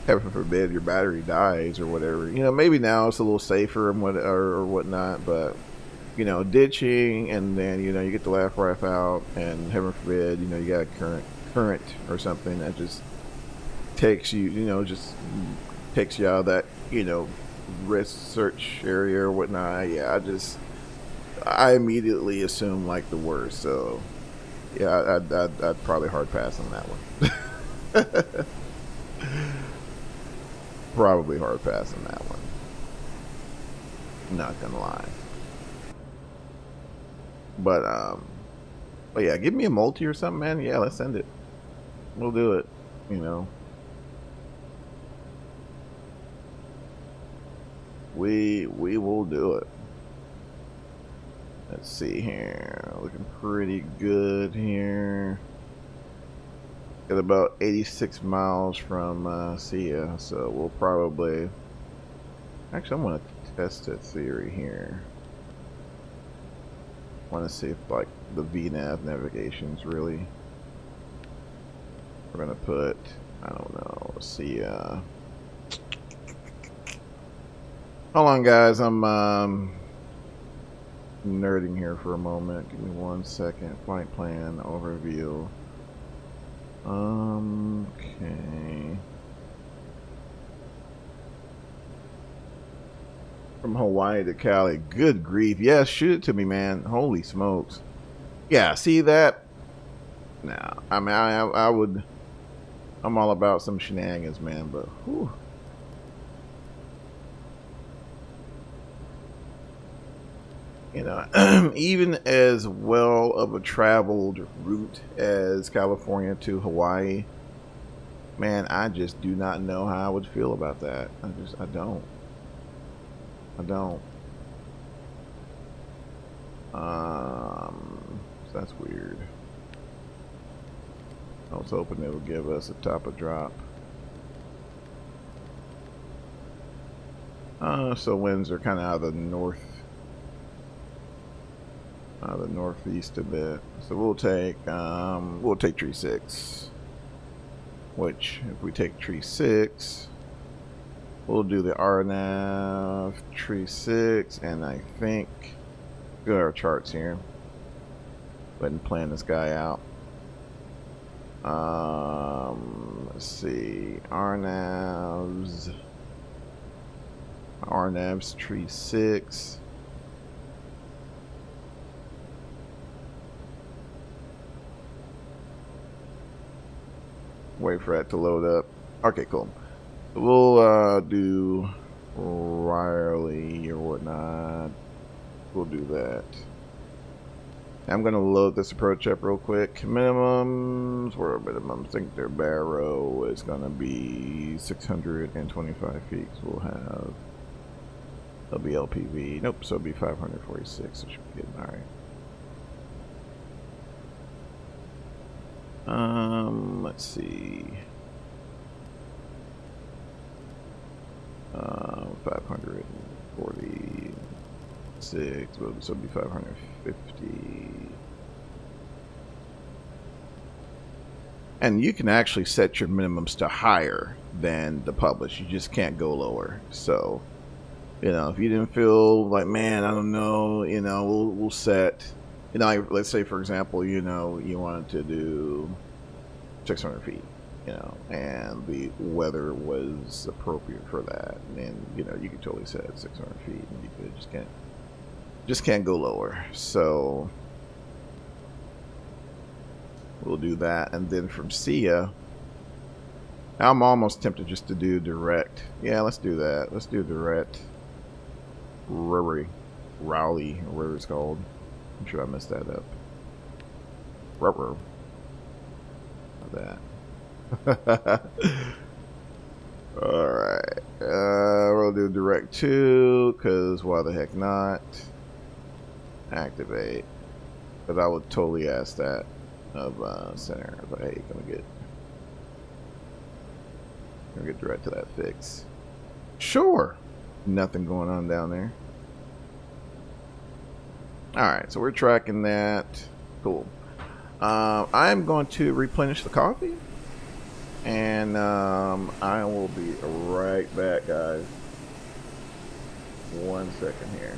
heaven forbid your battery dies or whatever. Maybe now it's a little safer and whatnot, but ditching, and then you get the laugh raft out, and heaven forbid you got a current or something that just takes you takes you out of that risk search area or whatnot. Yeah, I immediately assume like the worst. So yeah, I'd probably hard pass on that one. Probably hard pass on that one. Not gonna lie. But yeah, give me a multi or something, man. Yeah, let's send it. We'll do it. We will do it. Let's see here. Looking pretty good here. Got about 86 miles from Sia, so we'll probably. Actually, I'm gonna test a theory here. Want to see if like the VNav navigation's really. We're gonna put, I don't know. Let's see. Hold on, guys. I'm nerding here for a moment. Give me 1 second. Flight plan overview. Okay. From Hawaii to Cali. Good grief. Yeah, shoot it to me, man. Holy smokes. Yeah, see that? Nah, I mean, I would. I'm all about some shenanigans, man, but whew. Even as well of a traveled route as California to Hawaii, man, I just do not know how I would feel about that. I don't. So that's weird. I was hoping it would give us a top of drop. So winds are kind of out of the northeast a bit. So we'll take tree 6. Which, if we take tree 6, we'll do the RNAV tree 6, and I think go to our charts here. Go ahead and plan this guy out. Let's see, RNAVs tree 6. Wait for that to load up. Okay, cool. We'll do Riley or whatnot. We'll do that. I'm gonna load this approach up real quick. Minimums, what are minimums? I think their barrow is gonna be 625 feet. So we'll have, it'll be LPV. Nope, so it'll be 546. So should be good. All right. Let's see. 546, so it'll be 550. And you can actually set your minimums to higher than the published. You just can't go lower. So, if you didn't feel like, man, I don't know, we'll set, let's say for example, you wanted to do 600 feet. And the weather was appropriate for that, and you could totally set it 600 feet, and you could just can't go lower. So we'll do that. And then from Sia, I'm almost tempted just to do direct. Yeah, let's do that. Let's do direct. Rowley, or whatever it's called. I'm sure I messed that up. Rubber. That. Alright. We'll do direct 2, because why the heck not? Activate. But I would totally ask that of center. But hey, can we get direct to that fix? Sure. Nothing going on down there. Alright, so we're tracking that. Cool. I'm going to replenish the coffee. And I will be right back, guys. 1 second here.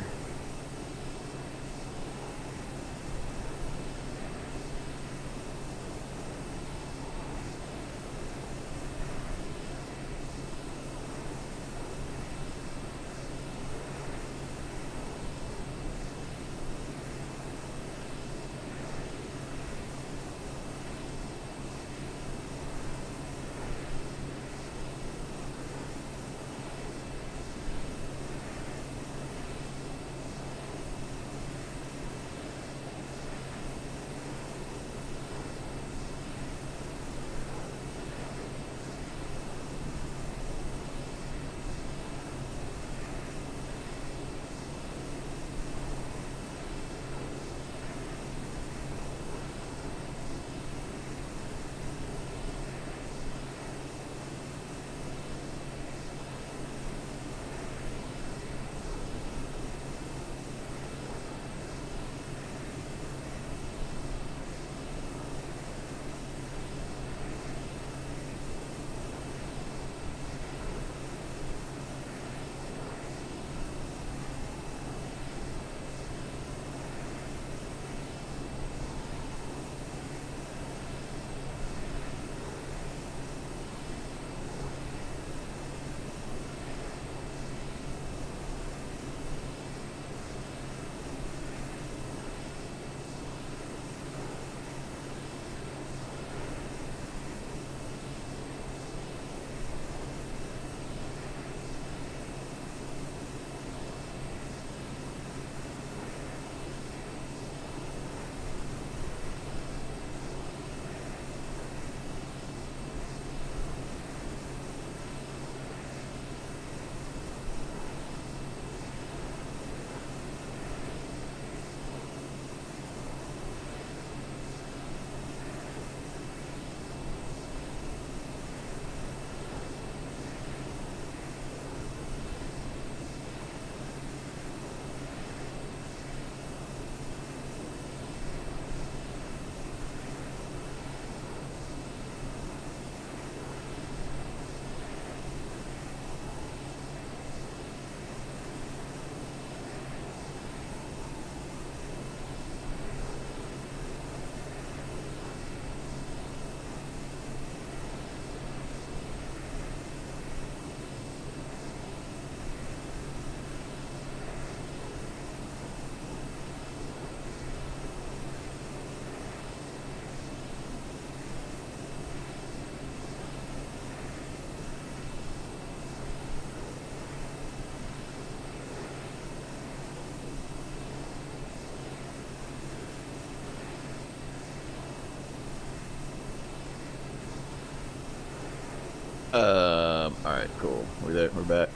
Alright, cool. We're there. We're back.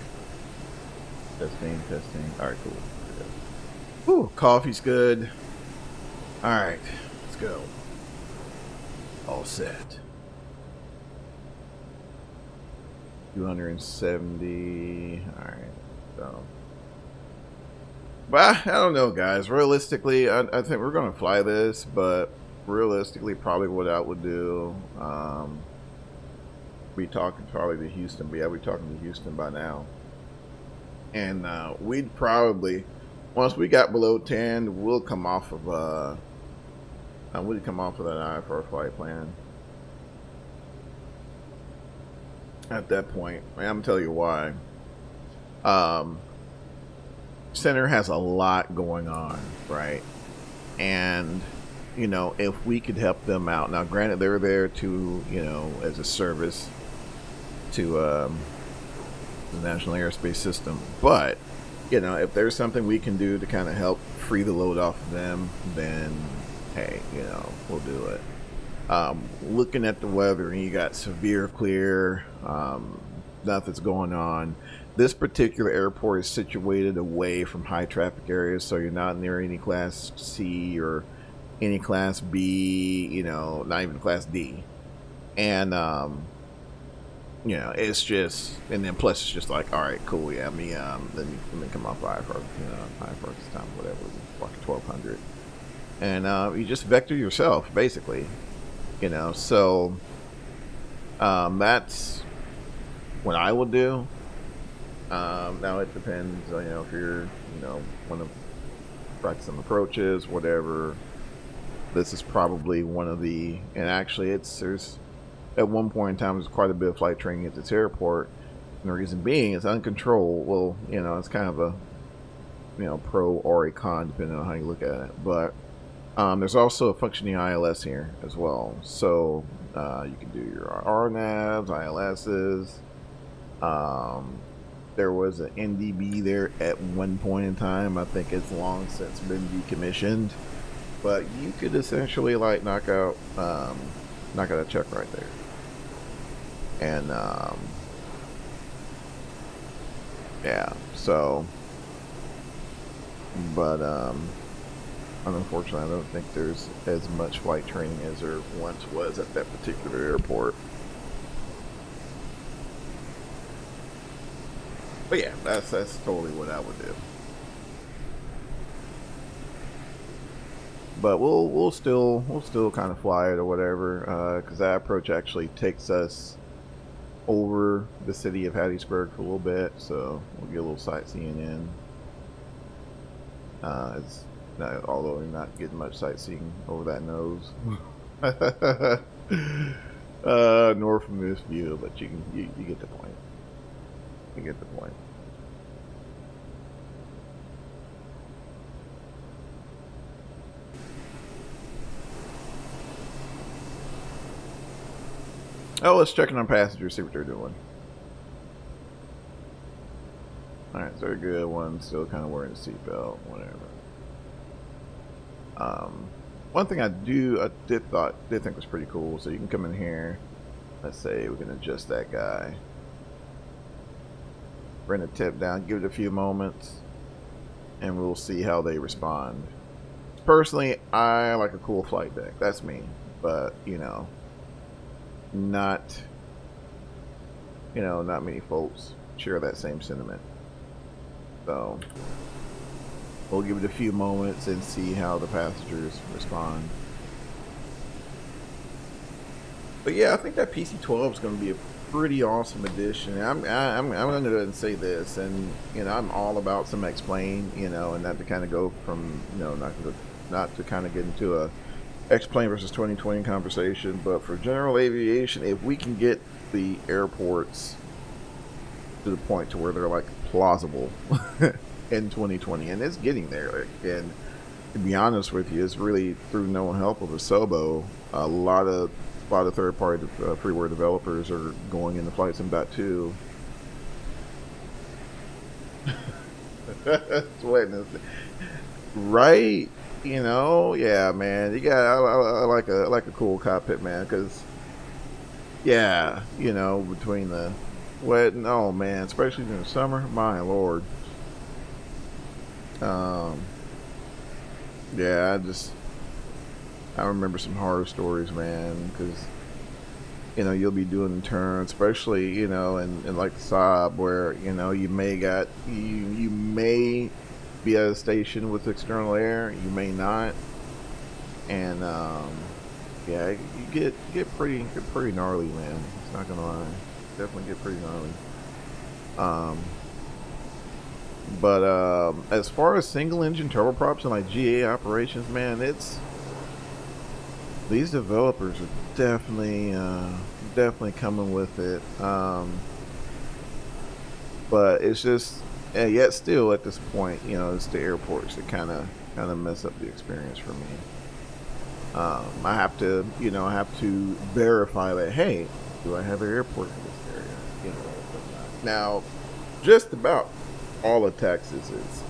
Testing. Alright, cool. Whew, coffee's good. Alright, let's go. All set. 270. Alright, so. But I don't know, guys. Realistically, I think we're going to fly this, but realistically, probably what I would do, be talking probably to Houston, but yeah, we're talking to Houston by now. And we'd probably, once we got below 10, we'll come off of that IFR flight plan. At that point, I'm gonna tell you why. Center has a lot going on, right? And you know, if we could help them out. Now, granted, they're there to, you know, as a service to the National Airspace System, but you know, if there's something we can do to kind of help free the load off of them, then hey, you know, we'll do it. Looking at the weather, and you got severe clear, nothing's going on. This particular airport is situated away from high traffic areas, so you're not near any Class C or any Class B, you know, not even Class D. And, you know, it's just, and then plus it's just like, all right, cool, yeah, let me come off by first, you know, high first time, whatever, like 1200. And you just vector yourself, basically, you know, so that's what I would do. Now it depends, you know, if you're, you know, want to practice some approaches, whatever. This is probably one of the, and actually there's, at one point in time, there's quite a bit of flight training at this airport. And the reason being is uncontrolled. Well, you know, it's kind of a, you know, pro or a con, depending on how you look at it. But there's also a functioning ILS here as well. So you can do your RNAVs, ILSs. There was an NDB there at one point in time. I think it's long since been decommissioned. But you could essentially like knock out a check right there. And yeah, so, but unfortunately, I don't think there's as much flight training as there once was at that particular airport. But yeah, that's totally what I would do. But we'll still kind of fly it or whatever, because that approach actually takes us over the city of Hattiesburg for a little bit, so we'll get a little sightseeing in. It's not, although we're not getting much sightseeing over that nose, nor from this view, but you get the point. You get the point. Oh, let's check in on passengers, see what they're doing. Alright, so they're good. One still kind of wearing a seatbelt, whatever. One thing I did think was pretty cool, so you can come in here. Let's say we can adjust that guy. Bring the tip down, give it a few moments, and we'll see how they respond. Personally, I like a cool flight deck. That's me. But, you know, not many folks share that same sentiment. So we'll give it a few moments and see how the passengers respond. But yeah, I think that PC-12 is going to be a pretty awesome addition. I'm going to go ahead and say this, and you know, I'm all about some explain, you know, and not to kind of go from, you know, not to kind of get into a X-plane versus 2020 conversation, but for general aviation, if we can get the airports to the point to where they're like plausible in 2020, and it's getting there. And to be honest with you, it's really through no help of Asobo. A lot of third-party freeware developers are going into Flight Sim 2. Right? You know, yeah, man. You got I like a cool cockpit, man, because yeah, you know, between the wet and oh man, especially in the summer, my lord. Yeah, I remember some horror stories, man, because you know, you'll be doing turns, especially, you know, and like Saab, where, you know, you may be at a station with external air, you may not, and yeah, you get pretty gnarly, man. It's not gonna lie, definitely get pretty gnarly. But as far as single engine turboprops and like GA operations, man, these developers are definitely coming with it. But it's just, yet still at this point, you know, it's the airports that kind of mess up the experience for me. I have to, I have to verify that, hey, do I have an airport in this area? Now, just about all of Texas is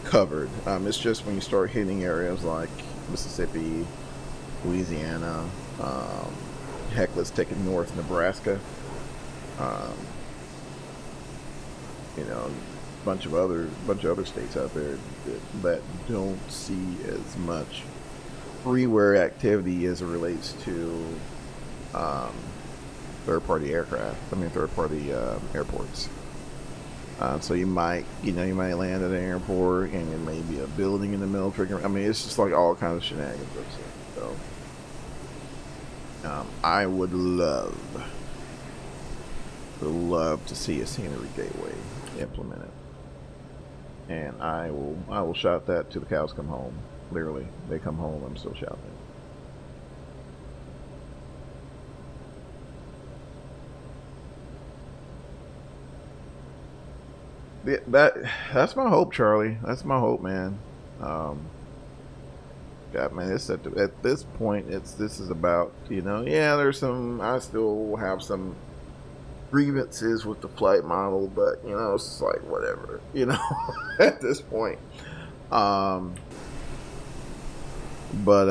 covered. It's just when you start hitting areas like Mississippi, Louisiana, um, heck, let's take it north, Nebraska. Um, bunch of other states out there that don't see as much freeware activity as it relates to um, third-party aircraft. I mean, third-party airports. So you might land at an airport, and it may be a building in the middle. I mean, it's just like all kinds of shenanigans. So, I would love to see a scenery gateway implemented, and I will shout that to the cows come home. Literally, they come home, I'm still shouting it. That's my hope, Charlie. That's my hope, man. Um, God, man, it's at this point, this is about, yeah. I still have some grievances with the flight model, but it's just like whatever, at this point. Um, but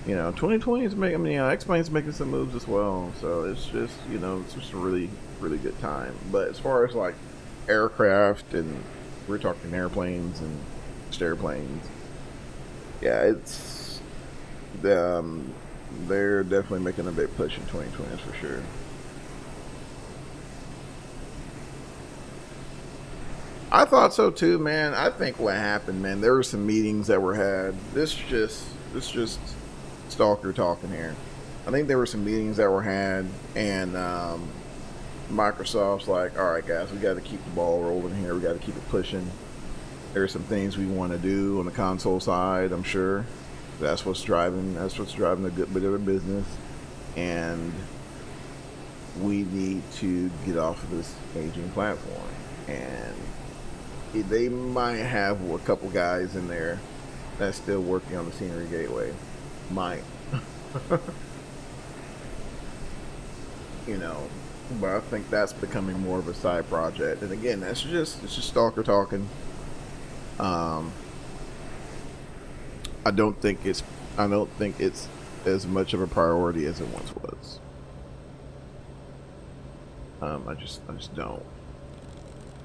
2020 is making. I mean, X-Plane's making some moves as well, so it's just a really, really good time. But as far as like aircraft, and we're talking airplanes and just airplanes, yeah, they're definitely making a big push in 2020, that's for sure. I thought so too, man. I think what happened, man, there were some meetings that were had. This just stalker talking here. I think there were some meetings that were had, and Microsoft's like, all right, guys, we got to keep the ball rolling here. We got to keep it pushing. There are some things we want to do on the console side. I'm sure that's what's driving. That's what's driving a good bit of the business, and we need to get off of this aging platform. And they might have a couple guys in there that's still working on the scenery gateway. Might, you know, but I think that's becoming more of a side project. And again, it's just stalker talking. Um, I don't think it's as much of a priority as it once was. I just don't.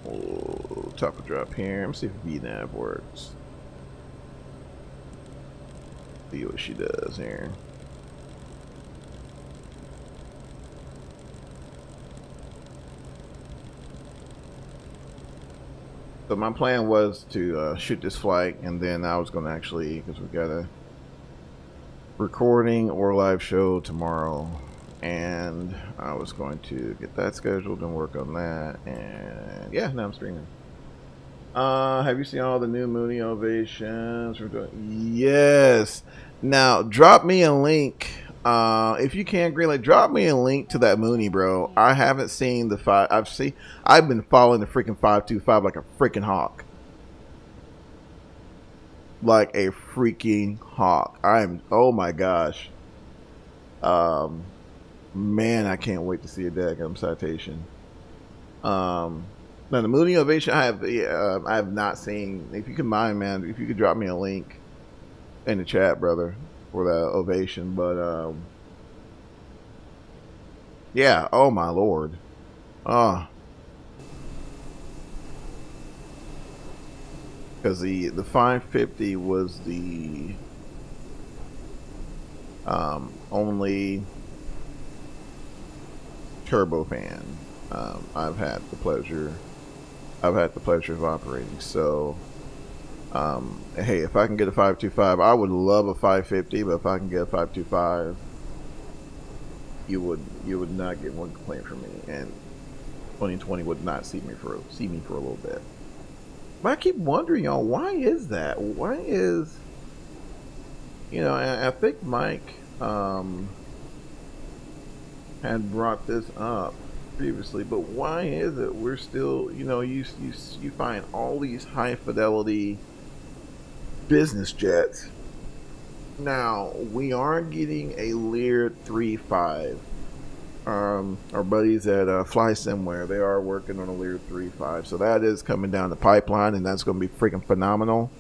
Oh, taco drop here. Let me see if VNav works. See what she does here. So my plan was to shoot this flight, and then I was going to actually, because we got a recording or live show tomorrow, and I was going to get that scheduled and work on that. And yeah, now I'm streaming. Have you seen all the new Mooney ovations? Yes. Now drop me a link. If you can, Greenlight, drop me a link to that Mooney, bro. I haven't seen the five. I've been following the freaking 525 like a freaking hawk. Like a freaking hawk. Oh my gosh. Man, I can't wait to see a daggum citation. Now the Mooney ovation, I have not seen. If you can mind, man, if you could drop me a link in the chat, brother, for that ovation. But yeah, oh my lord, because the 550 was the only turbofan I've had the pleasure of operating. So hey, if I can get a 525, I would love a 550, but if I can get a 525, you would not get one complaint from me, and 2020 would not see me for a little bit. But I keep wondering, y'all, why is that? Why is, I think Mike had brought this up previously, but why is it we're still, you find all these high fidelity business jets. Now we are getting a Lear 3.5. Our buddies at Fly Somewhere, they are working on a Lear 3.5, so that is coming down the pipeline, and that's going to be freaking phenomenal.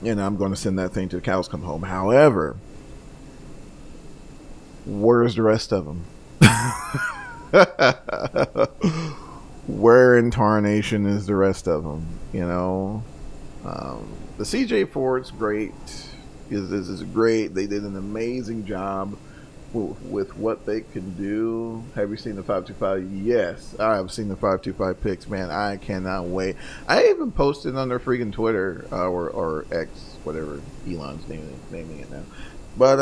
And I'm going to send that thing to the cows come home. However, where's the rest of them? Where in tarnation is the rest of them? You know, the CJ Ford's great. Is great. They did an amazing job with what they can do. Have you seen the 525? Yes, I have seen the 525 pics, man. I cannot wait. I even posted on their freaking Twitter or X, whatever Elon's naming it now. But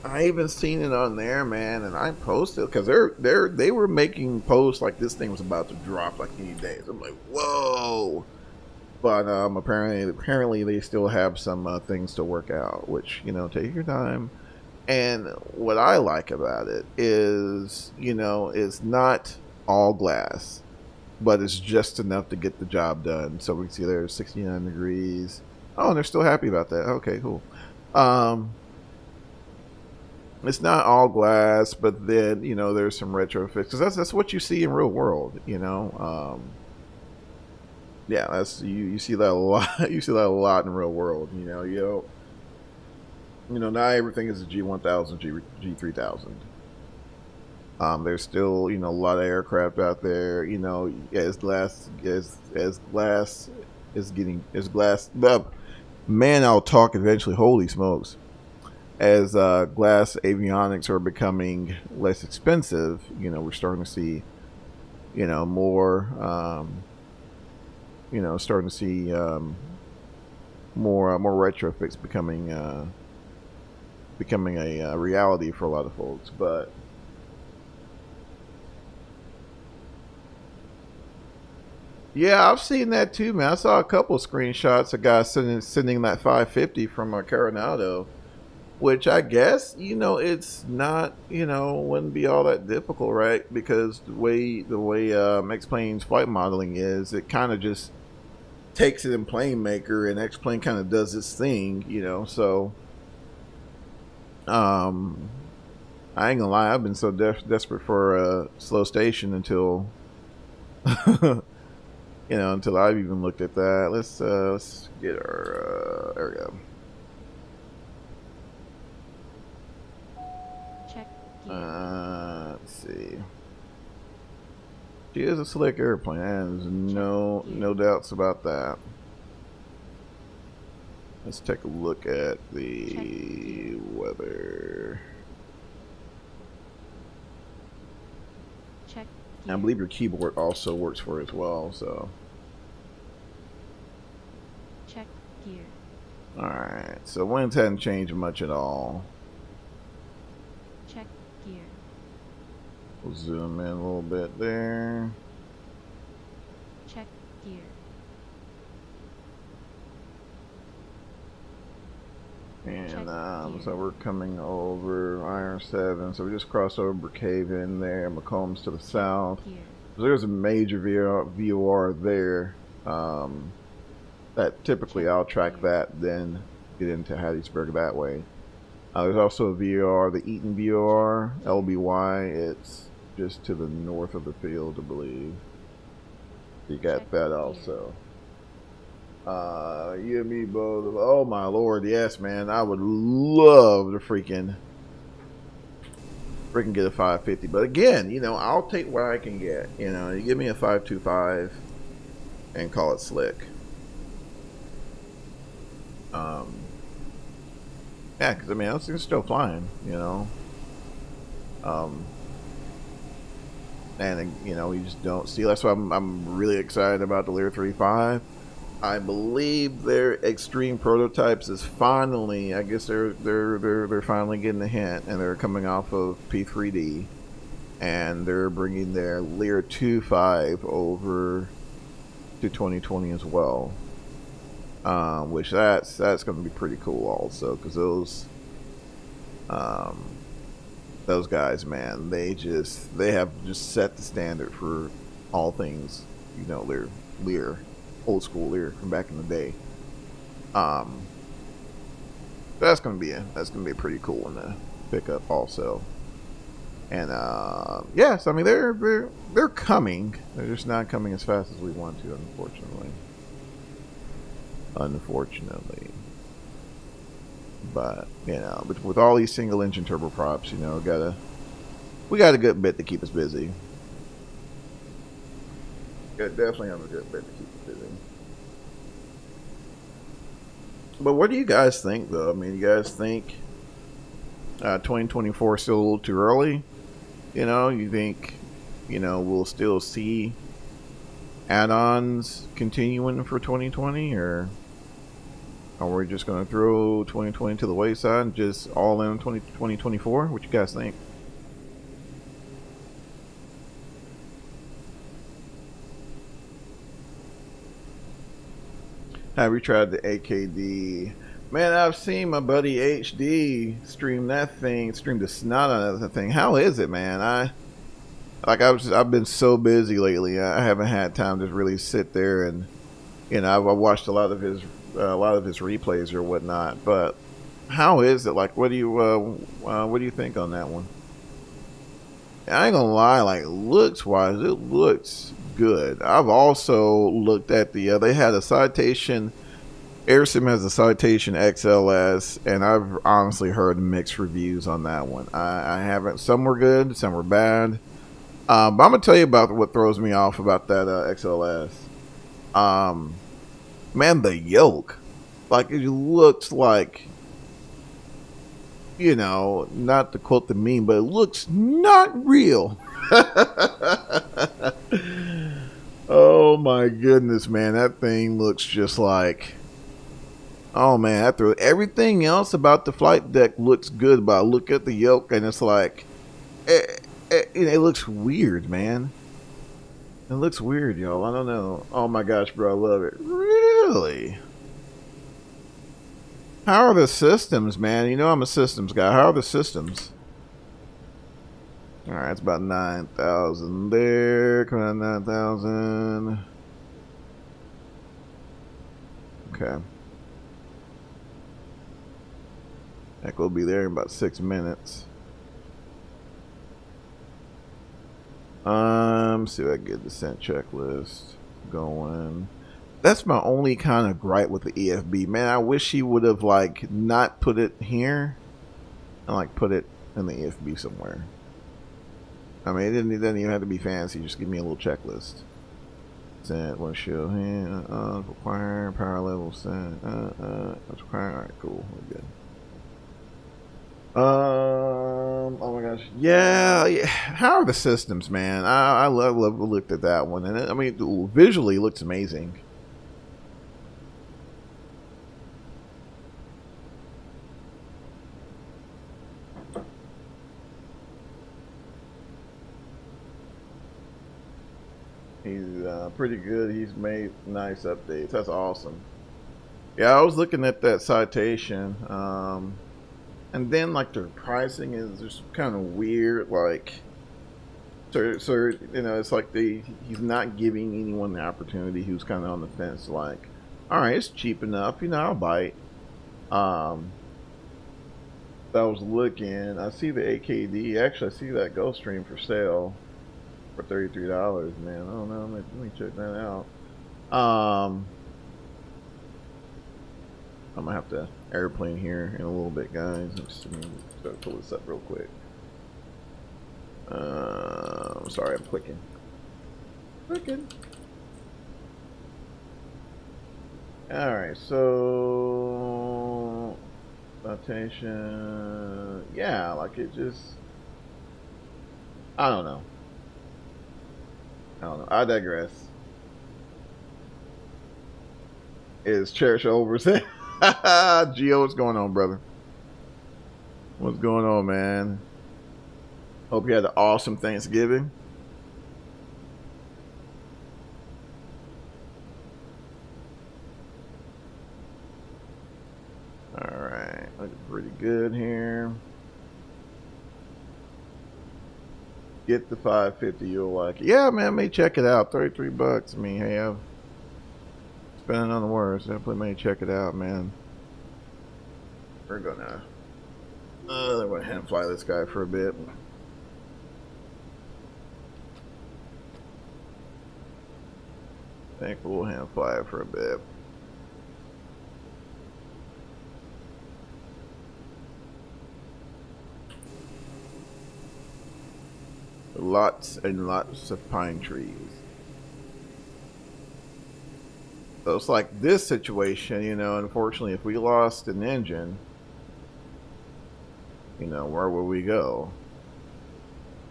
I even seen it on there, man, and I posted because they were making posts like this thing was about to drop like any day. So I'm like, whoa. But apparently they still have some things to work out, which, you know, take your time. And what I like about it is, you know, it's not all glass, but it's just enough to get the job done. So we can see there's 69 degrees. Oh, and they're still happy about that. Okay, cool. It's not all glass, but then, you know, there's some retrofits, because that's what you see in real world, you know. Yeah, that's you see that a lot. You see that a lot in real world, you know. Not everything is a G1000, G3000. There's still, you know, a lot of aircraft out there. You know, as glass is getting as glass. Man, I'll talk eventually. Holy smokes! As glass avionics are becoming less expensive, you know, we're starting to see, you know, more. Starting to see more retrofits becoming a reality for a lot of folks. But yeah, I've seen that too, man. I saw a couple of screenshots of guys sending that 550 from Coronado, which I guess, you know, it's not, you know, wouldn't be all that difficult, right? Because the way X-Plane's flight modeling is, it kind of just takes it in Plane Maker, and X-Plane kind of does its thing, you know. So I ain't gonna lie, I've been so desperate for a slow station until until I've even looked at that. Let's get our there we go. Check. Let's see. She is a slick airplane, and there's no doubts about that. Let's take a look at the weather. Check. And I believe your keyboard also works for it as well, so. Check gear. Alright, so winds hadn't changed much at all. Check gear. We'll zoom in a little bit there. Check gear. And so we're coming over Iron 7, so we just crossed over Brookhaven there, Macombs to the south. So there's a major VOR there. That typically I'll track that, then get into Hattiesburg that way. There's also a VOR, the Eaton VOR, LBY. It's just to the north of the field, I believe. You got that also. You and me both. Oh my lord, yes, man. I would love to freaking get a 550. But again, you know, I'll take what I can get. You know, you give me a 525 and call it slick. Yeah, because I mean, those things are still flying, you know. And you know, you just don't see. That's why I'm really excited about the Lear 3.5. I believe their extreme prototypes is finally. I guess they're finally getting a hint, and they're coming off of P3D, and they're bringing their Lear 2.5 over to 2020 as well. Which that's going to be pretty cool also, because those guys, man, they have just set the standard for all things, you know, Lear, old school Lear from back in the day. That's gonna be a pretty cool one to pick up also. And yes, I mean they're coming. They're just not coming as fast as we want to, unfortunately. Unfortunately. But with all these single engine turboprops, we got a good bit to keep us busy. Definitely have a good bit to keep us busy. But what do you guys think, though? I mean, you guys think 2024 is still a little too early? You think, we'll still see add-ons continuing for 2020, or are we just going to throw 2020 to the wayside and just all in 2024? What you guys think? Have you tried the AKD? Man, I've seen my buddy HD stream the snot out of that thing. How is it, man? I've been so busy lately. I haven't had time to really sit there and, I watched a lot of his replays or whatnot. But how is it? Like, what do you think on that one? I ain't gonna lie, like looks wise, it looks good. I've also looked at they had a Citation. Airsim has a Citation XLS, and I've honestly heard mixed reviews on that one. I haven't. Some were good, some were bad. But I'm gonna tell you about what throws me off about that XLS. Man, the yoke, like it looks like, not to quote the meme, but it looks not real. Oh my goodness, man, that thing looks just like. Oh man, everything else about the flight deck looks good, but I look at the yoke and it's like, it looks weird, man. It looks weird, y'all. I don't know. Oh my gosh, bro, I love it. Really? How are the systems, man? I'm a systems guy. How are the systems? Alright, it's about 9,000 there. Come on, 9,000. Okay. That will be there in about 6 minutes. See if I can get the descent checklist going. That's my only kind of gripe with the EFB. Man, I wish he would have not put it here and put it in the EFB somewhere. I mean, it doesn't even have to be fancy. Just give me a little checklist. Descent, one show hand, require power level set, require. All right, cool, we're good. Oh my gosh, yeah. How are the systems, man? I love looked at that one, and I mean, visually, it looks amazing. He's pretty good. He's made nice updates. That's awesome. Yeah, I was looking at that Citation. And then their pricing is just kind of weird. So it's like he's not giving anyone the opportunity who's kind of on the fence. Like, all right, it's cheap enough. I'll bite. I was looking. I see the AKD. Actually, I see that Gulfstream for sale for $33. Man, I don't know. Let me check that out. I'm gonna have to airplane here in a little bit, guys. I'm just gonna pull this up real quick. Sorry, I'm clicking. Alright, so citation, yeah, it just, I don't know. I digress. Is Cherish over? Gio, what's going on, brother? What's going on, man? Hope you had an awesome Thanksgiving. Alright, looking pretty good here. Get the 550, you'll like it. Yeah, man, I may check it out. $33. I mean, hey, been on the worst. Definitely may check it out, man. We're gonna hand fly this guy for a bit. I think we'll hand fly it for a bit. Lots and lots of pine trees. So it's like this situation, you know, unfortunately, if we lost an engine, you know, where will we go?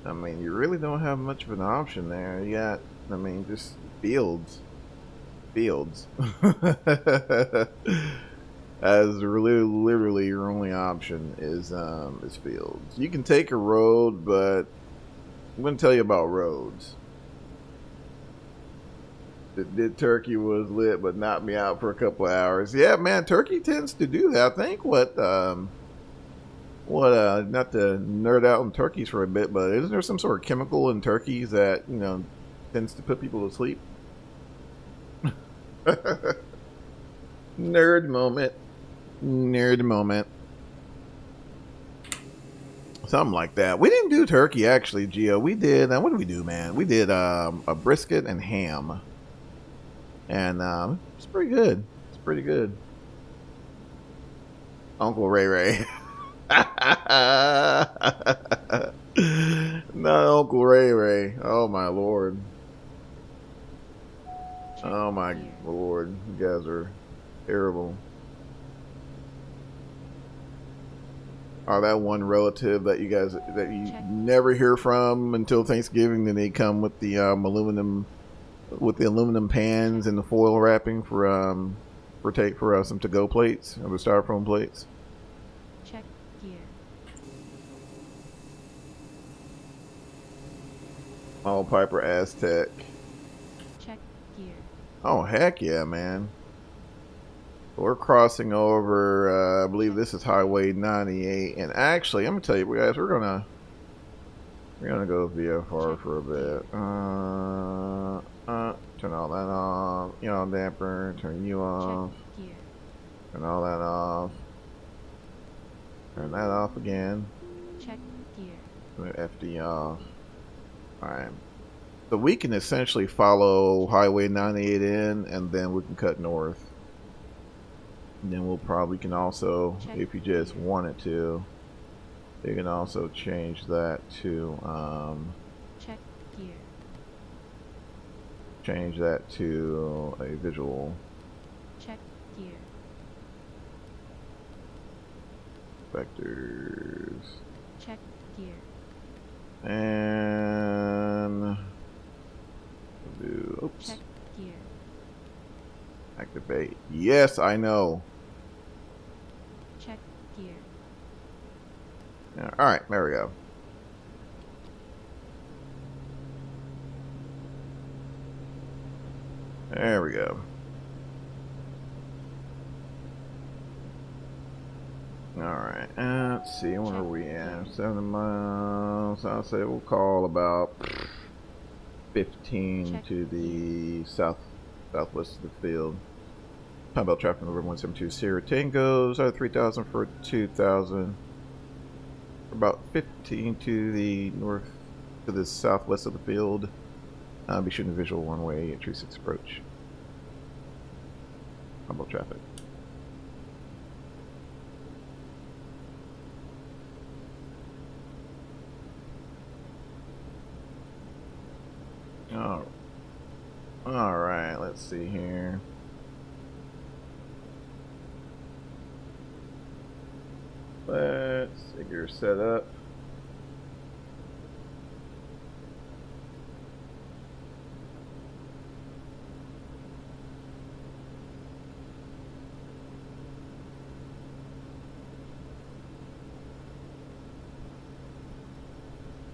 I mean, you really don't have much of an option there. You got, I mean, just fields. Fields. As literally your only option is fields. You can take a road, but I'm going to tell you about roads. Did Turkey was lit, but knocked me out for a couple of hours. Yeah, man, Turkey tends to do that. I think not to nerd out on turkeys for a bit, but isn't there some sort of chemical in turkeys that, you know, tends to put people to sleep? Nerd moment. Nerd moment. Something like that. We didn't do turkey, actually, Gio. We did, what did we do, man? We did a brisket and ham. And it's pretty good. It's pretty good. Uncle Ray Ray. Not Uncle Ray Ray. Oh, my Lord. Oh, my Lord. You guys are terrible. Are that one relative that you guys that you never hear from until Thanksgiving? Then they come with the aluminum pans and the foil wrapping for some to-go plates or the styrofoam plates. Check gear. Oh, Piper Aztec. Check gear. Oh, heck yeah, man. We're crossing over, I believe this is Highway 98, and actually, I'm gonna tell you guys, we're gonna go VFR for a bit. Turn all that off. Yaw damper. Turn you off. Check gear. Turn all that off. Turn that off again. Check gear. Turn FD off. All right. So we can essentially follow Highway 98 in, and then we can cut north. And then we can also, if you just wanted to, you can also change that to check gear. Change that to a visual. Check gear. Vectors. Check gear. And do, oops. Check gear. Activate. Yes, I know. Check gear. Yeah, all right, there we go. There we go. All right, let's see, where are we at? 7 miles. I'll say we'll call about 15 to the southwest of the field. How about traffic number 172 Sierra Tangos, 3000 for 2000. About 15 to the north, to the southwest of the field. Be shooting a visual one-way at 36 approach. How about traffic? Oh. All right, let's see here. Let's get your setup.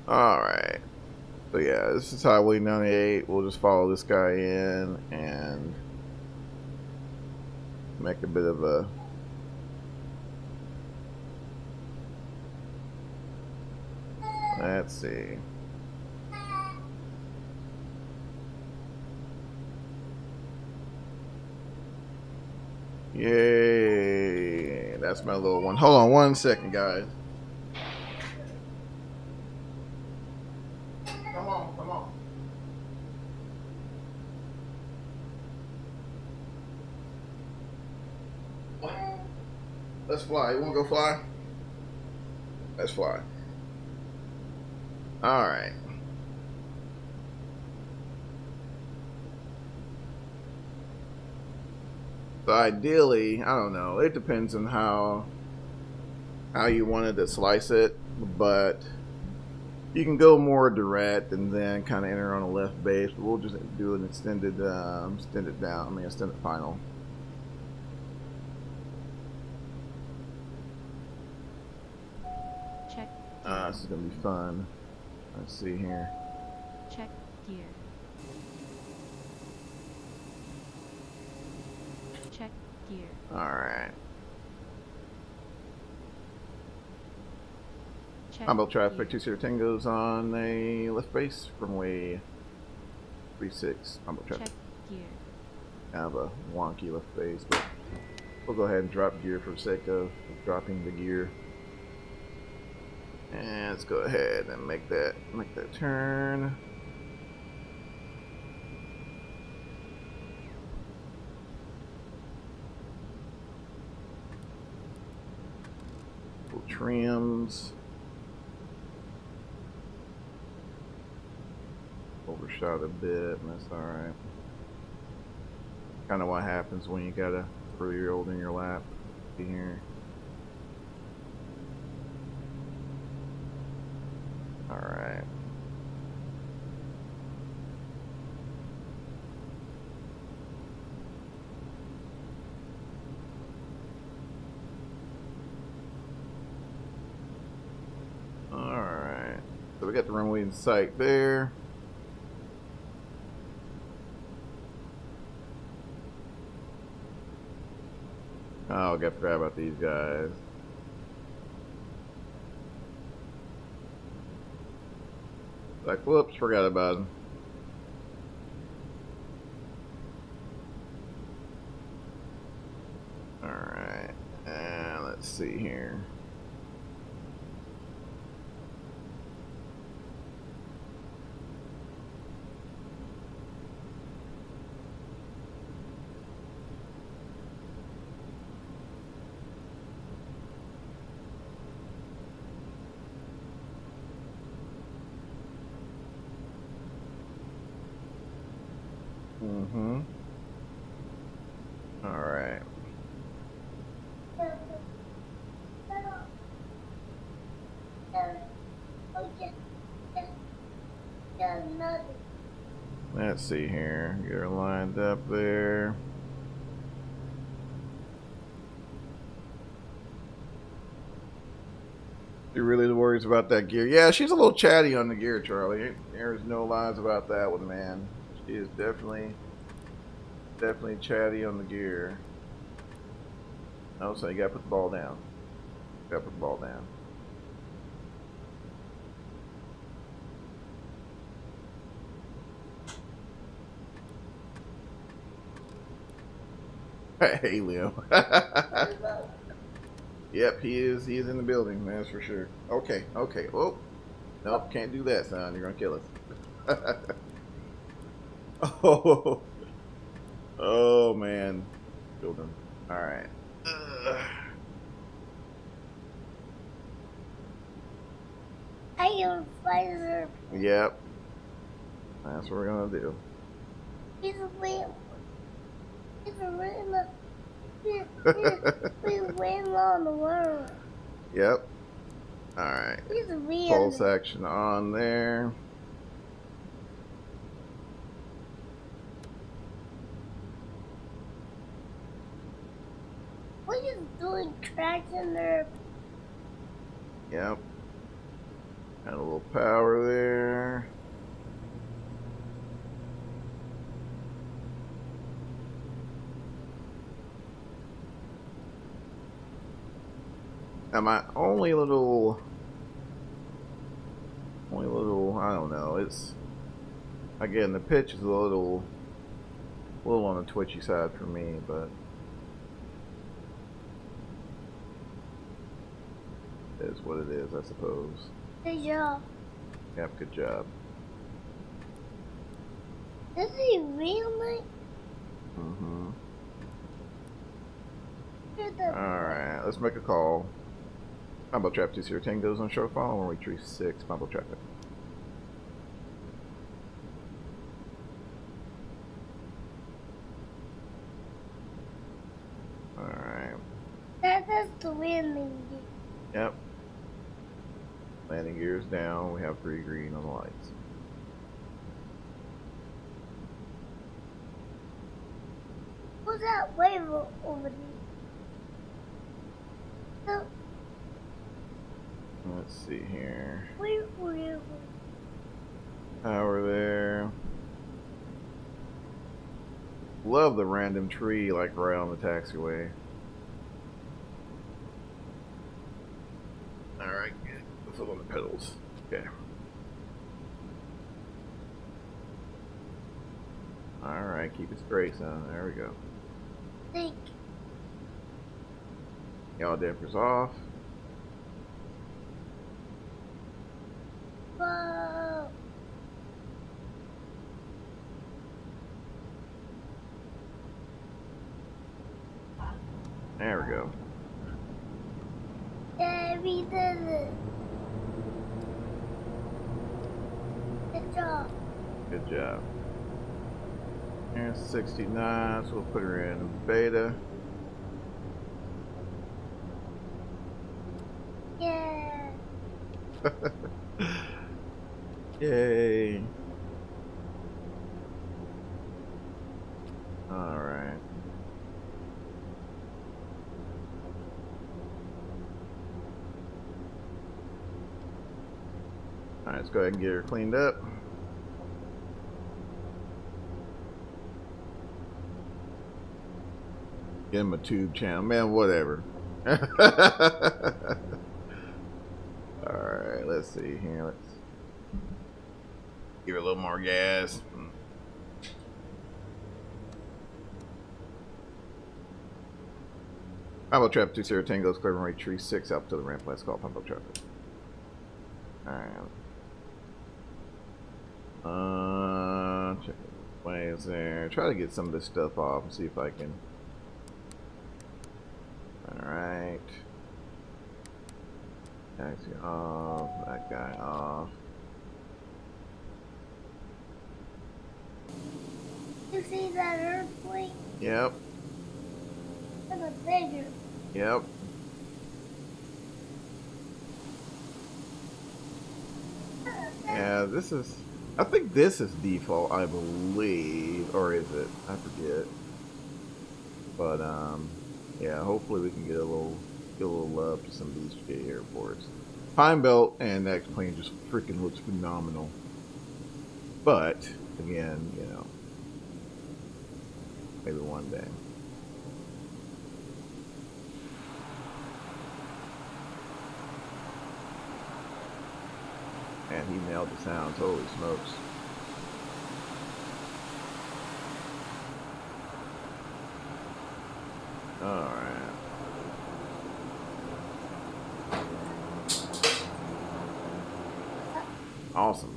All right. So yeah, this is Highway 98. We'll just follow this guy in and make a bit of a let's see. Yay! That's my little one. Hold on 1 second, guys. Come on, come on. Let's fly. You want to go fly? Let's fly. All right. So ideally, I don't know. It depends on how you wanted to slice it, but you can go more direct and then kind of enter on a left base. But we'll just do an extended final. Check. This is gonna be fun. Let's see here. Check gear. Check gear. All right. Check Combo traffic gear. 20 Tangos on a left base from way 36. Combo traffic. Check gear. Kind of a wonky left base, but we'll go ahead and drop gear for the sake of dropping the gear. And let's go ahead and make that turn. Little trims. Overshot a bit, and that's alright. Kind of what happens when you got a 3-year-old in your lap. See here. Alright. Alright. So we got the runway in sight there. Oh, I forgot about these guys. Like, whoops, forgot about them. Alright, and let's see here. Mm-hmm. Alright. Let's see here. Get her lined up there. She really worries about that gear. Yeah, she's a little chatty on the gear, Charlie. There's no lies about that one, man. She is definitely chatty on the gear. Oh, so you gotta put the ball down. Gotta put the ball down. Hey, Leo. Yep, he is in the building, that's for sure. Okay. Oh, nope, can't do that, son. You're gonna kill us. Oh man, building. All right. I fighter. Yep, that's what we're gonna do. He's win on the world. Yep. All right. He's a win. Pulse action on there. What are you doing, cracking there? Yep. Got a little power there. Now my only little, I don't know, it's, again, the pitch is a little on the twitchy side for me, but Is what it is, I suppose. Good job. Yep, good job. Is he really? Mm-hmm. You're the Alright, let's make a call. Combo Trap 20 Tango's on short follow, runway 36, combo traffic. Alright. That's the landing gear. Yep. Landing gears down, we have 3 green on the lights. What's that wave over there? So, Let's see here. where? Power there. Love the random tree like right on the taxiway. Alright, good. Foot on the pedals. Okay. Alright, keep it straight, son. There we go. Think. Yaw dampers off. Whoa. There we go. Yeah, we did it. Good job. Good job. And 69, so we'll put her in beta. Yeah. Yay. Alright. Alright, let's go ahead and get her cleaned up. Give him a tube channel. Man, whatever. Alright, let's see here. Let's give her a little more gas. Pumbo Trap 20 Tango's clear runway 36 up to the ramp. Let's call Pumbo Traffic. Alright. Check the waves there. Try to get some of this stuff off and see if I can. Alright. Taxi off. That guy off. You see that earthquake? Yep. It's a bigger. Yep. Yeah, this is. I think this is default, I believe, or is it? I forget. But yeah. Hopefully we can get a little love to some of these J airports. Pine Belt and that plane just freaking looks phenomenal. But again, you know, maybe one day. And he nailed the sounds. Holy smokes. Alright. Awesome.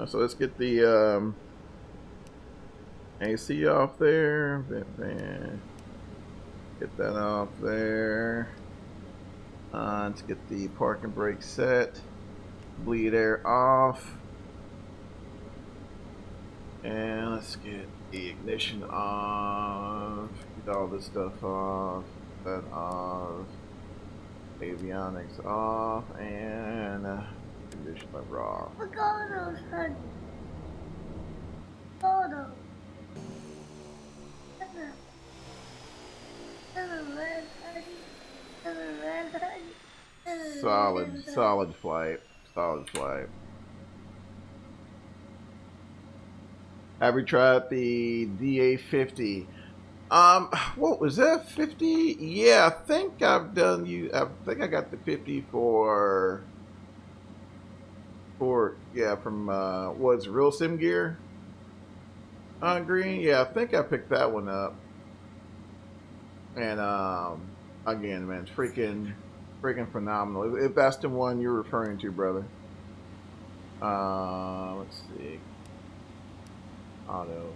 So let's get the AC off there. Get that off there. Let's get the parking brake set. Bleed air off. And let's get the ignition off. Get all this stuff off. That off. Avionics off. And condition lever off. Look at all those honey. Photo. Red honey. Red honey. Solid flight. Solid flight. Have we tried the DA50? What was that? 50? Yeah, I think I've done I think I got the 50 for yeah, from what's Real Sim Gear on green. Yeah, I think I picked that one up. And again, man, freaking Freaking phenomenal. If that's the one you're referring to, brother. Let's see. Auto.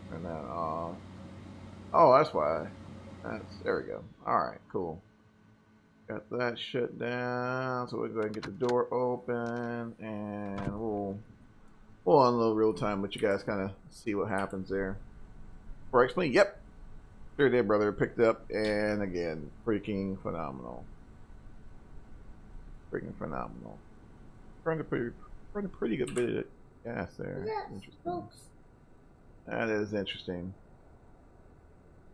Turn that off. Oh, that's why. There we go. Alright, cool. Got that shut down. So we'll go ahead and get the door open and we'll on a little real time let you guys kind of see what happens there. Before I explain, yep. Sure did, brother. Picked up and again, freaking phenomenal. Freaking phenomenal. Running a pretty good bit of gas there. Interesting. That is interesting.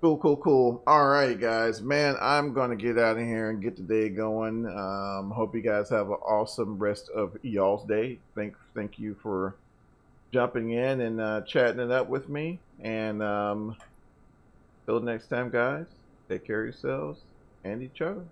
Cool, cool, cool. All right, guys. Man, I'm going to get out of here and get the day going. Hope you guys have an awesome rest of y'all's day. Thank you for jumping in and chatting it up with me. And till next time, guys, take care of yourselves and each other.